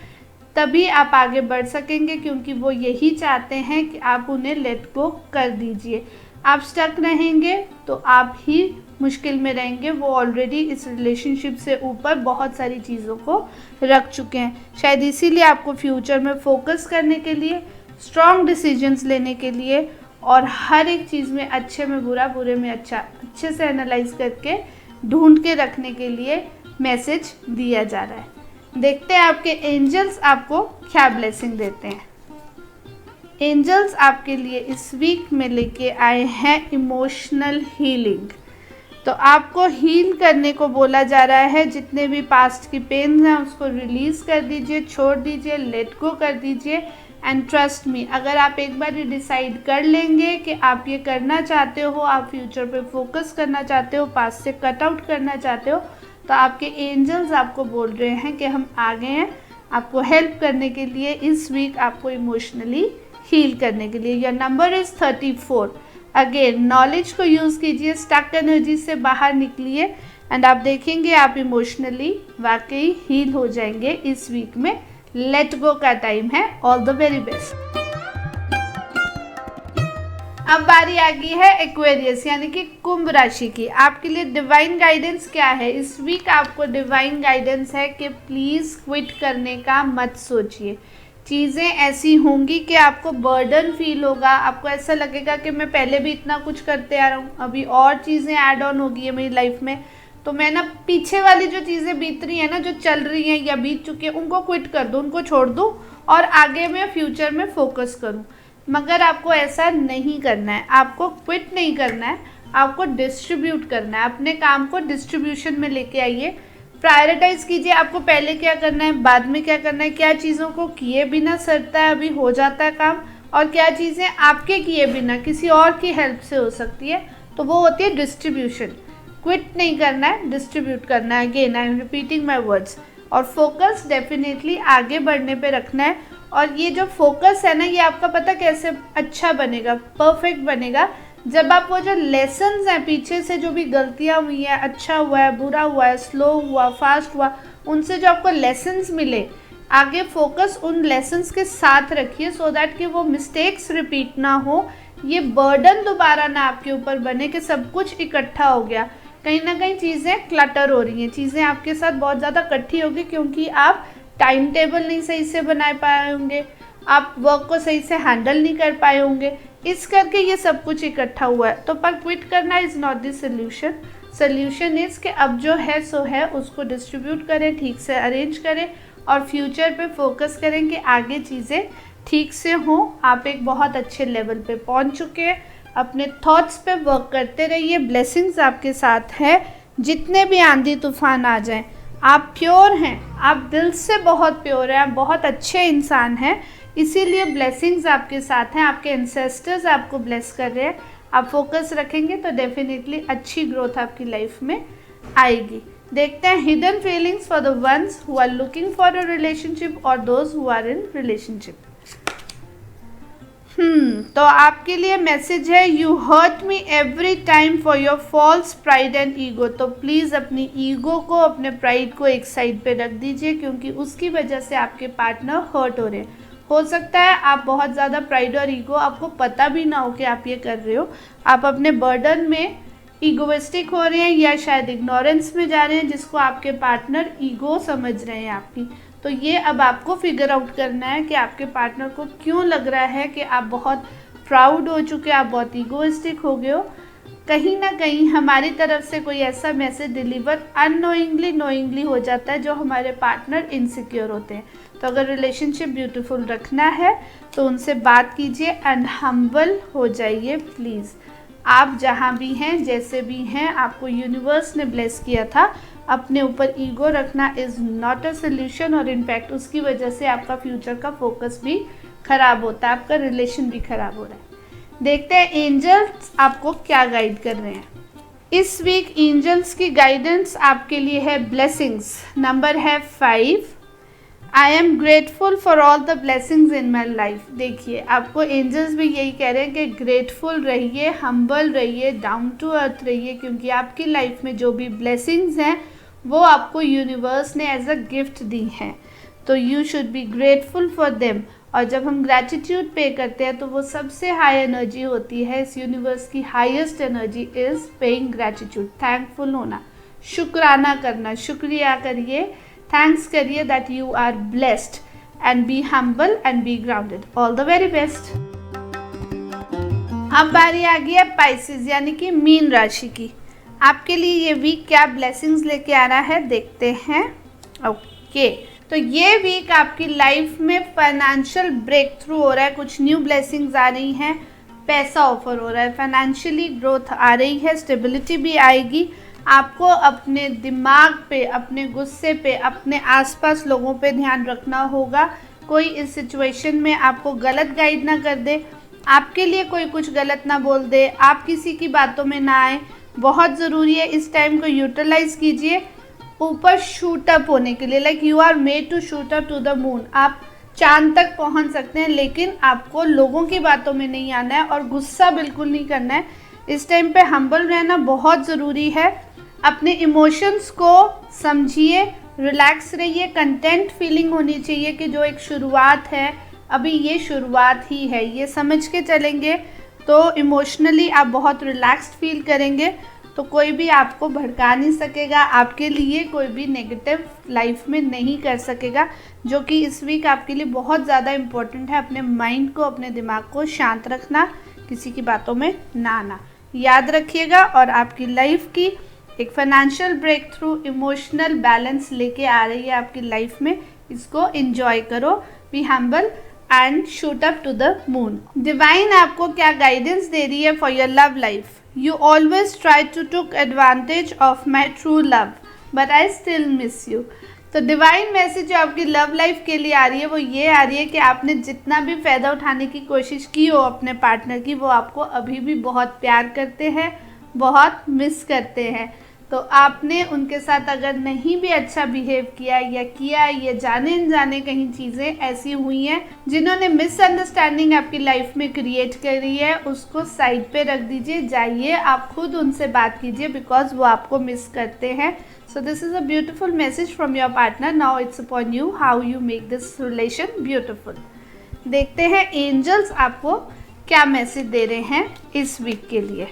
तभी आप आगे बढ़ सकेंगे, क्योंकि वो यही चाहते हैं कि आप उन्हें लेट गो कर दीजिए। आप स्टक रहेंगे तो आप ही मुश्किल में रहेंगे। वो ऑलरेडी इस रिलेशनशिप से ऊपर बहुत सारी चीज़ों को रख चुके हैं, शायद इसीलिए आपको फ्यूचर में फोकस करने के लिए, स्ट्रॉन्ग डिसीजंस लेने के लिए और हर एक चीज़ में अच्छे में बुरा, बुरे में अच्छा, अच्छे से एनालाइज करके ढूंढ के रखने के लिए मैसेज दिया जा रहा है। देखते हैं आपके एंजल्स आपको क्या ब्लेसिंग देते हैं। एंजल्स आपके लिए इस वीक में लेके आए हैं इमोशनल हीलिंग। तो आपको हील करने को बोला जा रहा है। जितने भी पास्ट की पेन हैं उसको रिलीज़ कर दीजिए, छोड़ दीजिए, लेट गो कर दीजिए। एंड ट्रस्ट मी, अगर आप एक बार ये डिसाइड कर लेंगे कि आप ये करना चाहते हो, आप फ्यूचर पे फोकस करना चाहते हो, पास्ट से कट आउट करना चाहते हो, तो आपके एंजल्स आपको बोल रहे हैं कि हम आ गए हैं आपको हेल्प करने के लिए इस वीक, आपको इमोशनली हील करने के लिए। Your number is 34। Again knowledge को यूज़ कीजिए, स्टक एनर्जी से बाहर निकलिए एंड आप देखेंगे आप इमोशनली वाकई हील हो जाएंगे इस वीक में। लेट गो का टाइम है। All the very best. अब बारी आ गई है एक्वेरियस यानी कि कुंभ राशि की। आपके लिए डिवाइन गाइडेंस क्या है इस वीक? आपको डिवाइन गाइडेंस है कि प्लीज़ क्विट करने का मत सोचिए। चीज़ें ऐसी होंगी कि आपको बर्डन फील होगा, आपको ऐसा लगेगा कि मैं पहले भी इतना कुछ करते आ रहा हूँ, अभी और चीज़ें ऐड ऑन होगी है मेरी लाइफ में, तो मैं ना पीछे वाली जो चीज़ें बीत रही हैं ना, जो चल रही हैं या बीत चुकी हैं, उनको क्विट कर दूँ, उनको छोड़ दूँ और आगे मैं फ्यूचर में फोकस करूँ। मगर आपको ऐसा नहीं करना है। आपको क्विट नहीं करना है, आपको डिस्ट्रीब्यूट करना है। अपने काम को डिस्ट्रीब्यूशन में लेके आइए, प्रायोरिटाइज कीजिए आपको पहले क्या करना है, बाद में क्या करना है, क्या चीज़ों को किए बिना सरता है अभी हो जाता है काम, और क्या चीज़ें आपके किए बिना किसी और की हेल्प से हो सकती है, तो वो होती है डिस्ट्रीब्यूशन। क्विट नहीं करना है, डिस्ट्रीब्यूट करना है। Again I am repeating my words. और फोकस डेफिनेटली आगे बढ़ने पे रखना है। और ये जो फोकस है ना, ये आपका पता कैसे अच्छा बनेगा, परफेक्ट बनेगा, जब आप वो जो लेसन्स हैं पीछे से, जो भी गलतियाँ हुई हैं, अच्छा हुआ है, बुरा हुआ है, स्लो हुआ, फास्ट हुआ, उनसे जो आपको लेसन्स मिले, आगे फोकस उन लेसन्स के साथ रखिए सो दैट कि वो मिस्टेक्स रिपीट ना हो, ये बर्डन दोबारा ना आपके ऊपर बने कि सब कुछ इकट्ठा हो गया। कहीं ना कहीं चीज़ें क्लटर हो रही हैं, चीज़ें आपके साथ बहुत ज़्यादा इकट्ठी होगी क्योंकि आप टाइम टेबल नहीं सही से बना पाए होंगे, आप वर्क को सही से हैंडल नहीं कर पाए होंगे, इस करके ये सब कुछ इकट्ठा हुआ है। तो पर क्विट करना is not the solution. Solution is कि अब जो है सो है, उसको डिस्ट्रीब्यूट करें, ठीक से अरेंज करें और फ्यूचर पे फोकस करें कि आगे चीज़ें ठीक से हों। आप एक बहुत अच्छे लेवल पे पहुंच चुके हैं, अपने थॉट्स पे वर्क करते रहिए, ब्लेसिंग्स आपके साथ है। जितने भी आंधी तूफान आ जाएं, आप प्योर हैं, आप दिल से बहुत प्योर हैं, आप बहुत अच्छे इंसान हैं, इसीलिए ब्लेसिंग्स आपके साथ हैं, आपके एंसेस्टर्स आपको ब्लेस कर रहे हैं। आप फोकस रखेंगे तो डेफिनेटली अच्छी ग्रोथ आपकी लाइफ में आएगी। देखते हैं hidden feelings for the ones who are looking for a relationship और those who are in relationship. तो आपके लिए मैसेज है, you hurt me every time for your false pride and ego. तो प्लीज़ अपनी ईगो को, अपने प्राइड को एक साइड पे रख दीजिए क्योंकि उसकी वजह से आपके पार्टनर हर्ट हो रहे हैं। हो सकता है आप बहुत ज़्यादा प्राइड और ईगो, आपको पता भी ना हो कि आप ये कर रहे हो, आप अपने बर्डन में ईगोइस्टिक हो रहे हैं या शायद इग्नोरेंस में जा रहे हैं जिसको आपके पार्टनर ईगो समझ रहे हैं आपकी। तो ये अब आपको फिगर आउट करना है कि आपके पार्टनर को क्यों लग रहा है कि आप बहुत प्राउड हो चुके, आप बहुत ईगोइस्टिक हो गए हो। कहीं ना कहीं हमारी तरफ से कोई ऐसा मैसेज डिलीवर अननोइंगली नोइंगली हो जाता है जो हमारे पार्टनर इनसिक्योर होते हैं। तो अगर रिलेशनशिप ब्यूटीफुल रखना है तो उनसे बात कीजिए एंड हम्बल हो जाइए प्लीज़। आप जहाँ भी हैं, जैसे भी हैं, आपको यूनिवर्स ने ब्लेस किया था। अपने ऊपर ईगो रखना इज़ नॉट अ सोल्यूशन और इनफैक्ट उसकी वजह से आपका फ्यूचर का फोकस भी खराब होता है, आपका रिलेशन भी खराब हो रहा है। देखते हैं एंजल्स आपको क्या गाइड कर रहे हैं इस वीक। एंजल्स की गाइडेंस आपके लिए है ब्लेसिंग्स, नंबर है 5। I am grateful for all the blessings in my life. देखिए आपको एंजल्स भी यही कह रहे हैं कि ग्रेटफुल रहिए, हम्बल रहिए, डाउन टू अर्थ रहिए क्योंकि आपकी लाइफ में जो भी ब्लेसिंग्स हैं वो आपको यूनिवर्स ने एज अ गिफ्ट दी हैं। तो you should be grateful for them. और जब हम ग्रैटिट्यूड पे करते हैं तो वो सबसे हाई एनर्जी होती है। इस यूनिवर्स की highest energy is paying gratitude, thankful होना, शुक्राना करना, शुक्रिया करिए, थैंक्स करिए that you are blessed and be humble and be grounded. All the very best. अब बारी आ गई है पाइसेस यानी कि मीन राशि की। आपके लिए ये वीक क्या ब्लेसिंग्स लेके आ रहा है देखते हैं। ओके, तो ये वीक आपकी लाइफ में फाइनेंशियल ब्रेक थ्रू हो रहा है, कुछ न्यू ब्लेसिंग्स आ रही हैं, पैसा ऑफर हो रहा है, फाइनेंशियली ग्रोथ आ रही है, स्टेबिलिटी भी आएगी। आपको अपने दिमाग पे, अपने गुस्से पे, अपने आसपास लोगों पे ध्यान रखना होगा। कोई इस सिचुएशन में आपको गलत गाइड ना कर दे, आपके लिए कोई कुछ गलत ना बोल दे, आप किसी की बातों में ना आए। बहुत ज़रूरी है, इस टाइम को यूटिलाइज कीजिए ऊपर शूट अप होने के लिए। Like you are made to shoot up to the moon. आप चांद तक पहुंच सकते हैं लेकिन आपको लोगों की बातों में नहीं आना है और गुस्सा बिल्कुल नहीं करना है। इस टाइम पे हम्बल रहना बहुत ज़रूरी है। अपने इमोशंस को समझिए, रिलैक्स रहिए, कंटेंट फीलिंग होनी चाहिए कि जो एक शुरुआत है, अभी ये शुरुआत ही है, ये समझ के चलेंगे तो इमोशनली आप बहुत रिलैक्स्ड फील करेंगे। तो कोई भी आपको भड़का नहीं सकेगा, आपके लिए कोई भी नेगेटिव लाइफ में नहीं कर सकेगा, जो कि इस वीक आपके लिए बहुत ज़्यादा इम्पोर्टेंट है। अपने माइंड को, अपने दिमाग को शांत रखना, किसी की बातों में ना आना, याद रखिएगा। और आपकी लाइफ की एक financial break through, emotional balance लेके आ रही है आपकी लाइफ में, इसको एंजॉय करो, be humble and shoot up to the moon. Divine आपको क्या गाइडेंस दे रही है for your love life. You always try to took advantage of my true love but I still miss you. तो divine message जो आपकी love life के लिए आ रही है वो ये आ रही है कि आपने जितना भी फ़ायदा उठाने की कोशिश की हो अपने पार्टनर की, वो आपको अभी भी बहुत प्यार करते हैं, बहुत मिस करते हैं। तो आपने उनके साथ अगर नहीं भी अच्छा बिहेव किया या किया, ये जाने अनजाने कहीं चीज़ें ऐसी हुई हैं जिन्होंने मिसअंडरस्टैंडिंग आपकी लाइफ में क्रिएट करी है, उसको साइड पे रख दीजिए, जाइए आप खुद उनसे बात कीजिए बिकॉज वो आपको मिस करते हैं। So this is a beautiful message from your partner. Now it's upon you how you make this relation beautiful. देखते हैं एंजल्स आपको क्या मैसेज दे रहे हैं इस वीक के लिए।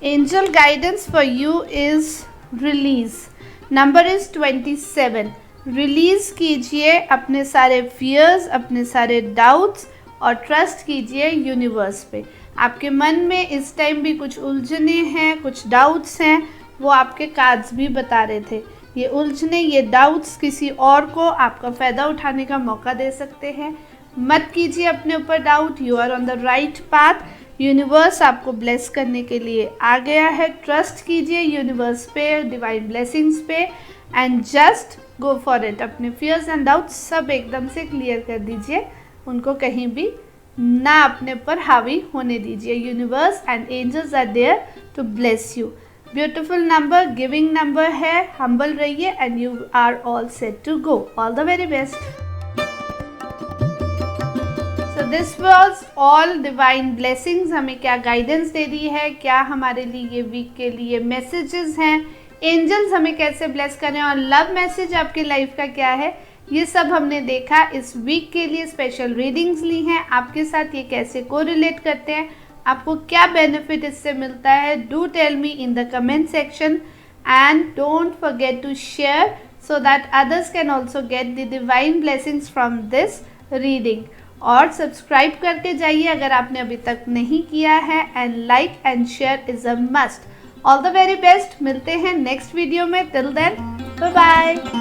Angel guidance for you is release, number is 27। Release कीजिए अपने सारे फियर्स, अपने सारे डाउट्स और ट्रस्ट कीजिए यूनिवर्स पे। आपके मन में इस टाइम भी कुछ उलझने हैं, कुछ डाउट्स हैं, वो आपके कार्ड्स भी बता रहे थे। ये उलझने, ये डाउट्स किसी और को आपका फ़ायदा उठाने का मौका दे सकते हैं। मत कीजिए अपने ऊपर doubt, you are on the right path. Universe आपको ब्लेस करने के लिए आ गया है। ट्रस्ट कीजिए यूनिवर्स पे, डिवाइन ब्लेसिंग्स पे, and just go for it. अपने फियर्स एंड डाउट्स सब एकदम से क्लियर कर दीजिए, उनको कहीं भी ना अपने पर हावी होने दीजिए। Universe and angels are there to bless you. Beautiful number, giving number है। हम्बल रहिए and you are all set to go. All the very best. So this was all divine blessings। हमें क्या गाइडेंस दे दी है, क्या हमारे लिए ये week के लिए मैसेजेस हैं, एंजल्स हमें कैसे ब्लेस कर रहे हैं, और लव मैसेज आपकी लाइफ का क्या है, ये सब हमने देखा। इस वीक के लिए स्पेशल रीडिंग्स ली हैं। आपके साथ ये कैसे कोरिलेट करते हैं, आपको क्या बेनिफिट इससे मिलता है, do tell me in the comment section and don't forget to share so that others can also get the divine blessings from this reading. और सब्सक्राइब करके जाइए अगर आपने अभी तक नहीं किया है, and like and share is a must. All the very best. मिलते हैं नेक्स्ट वीडियो में। Till then bye bye.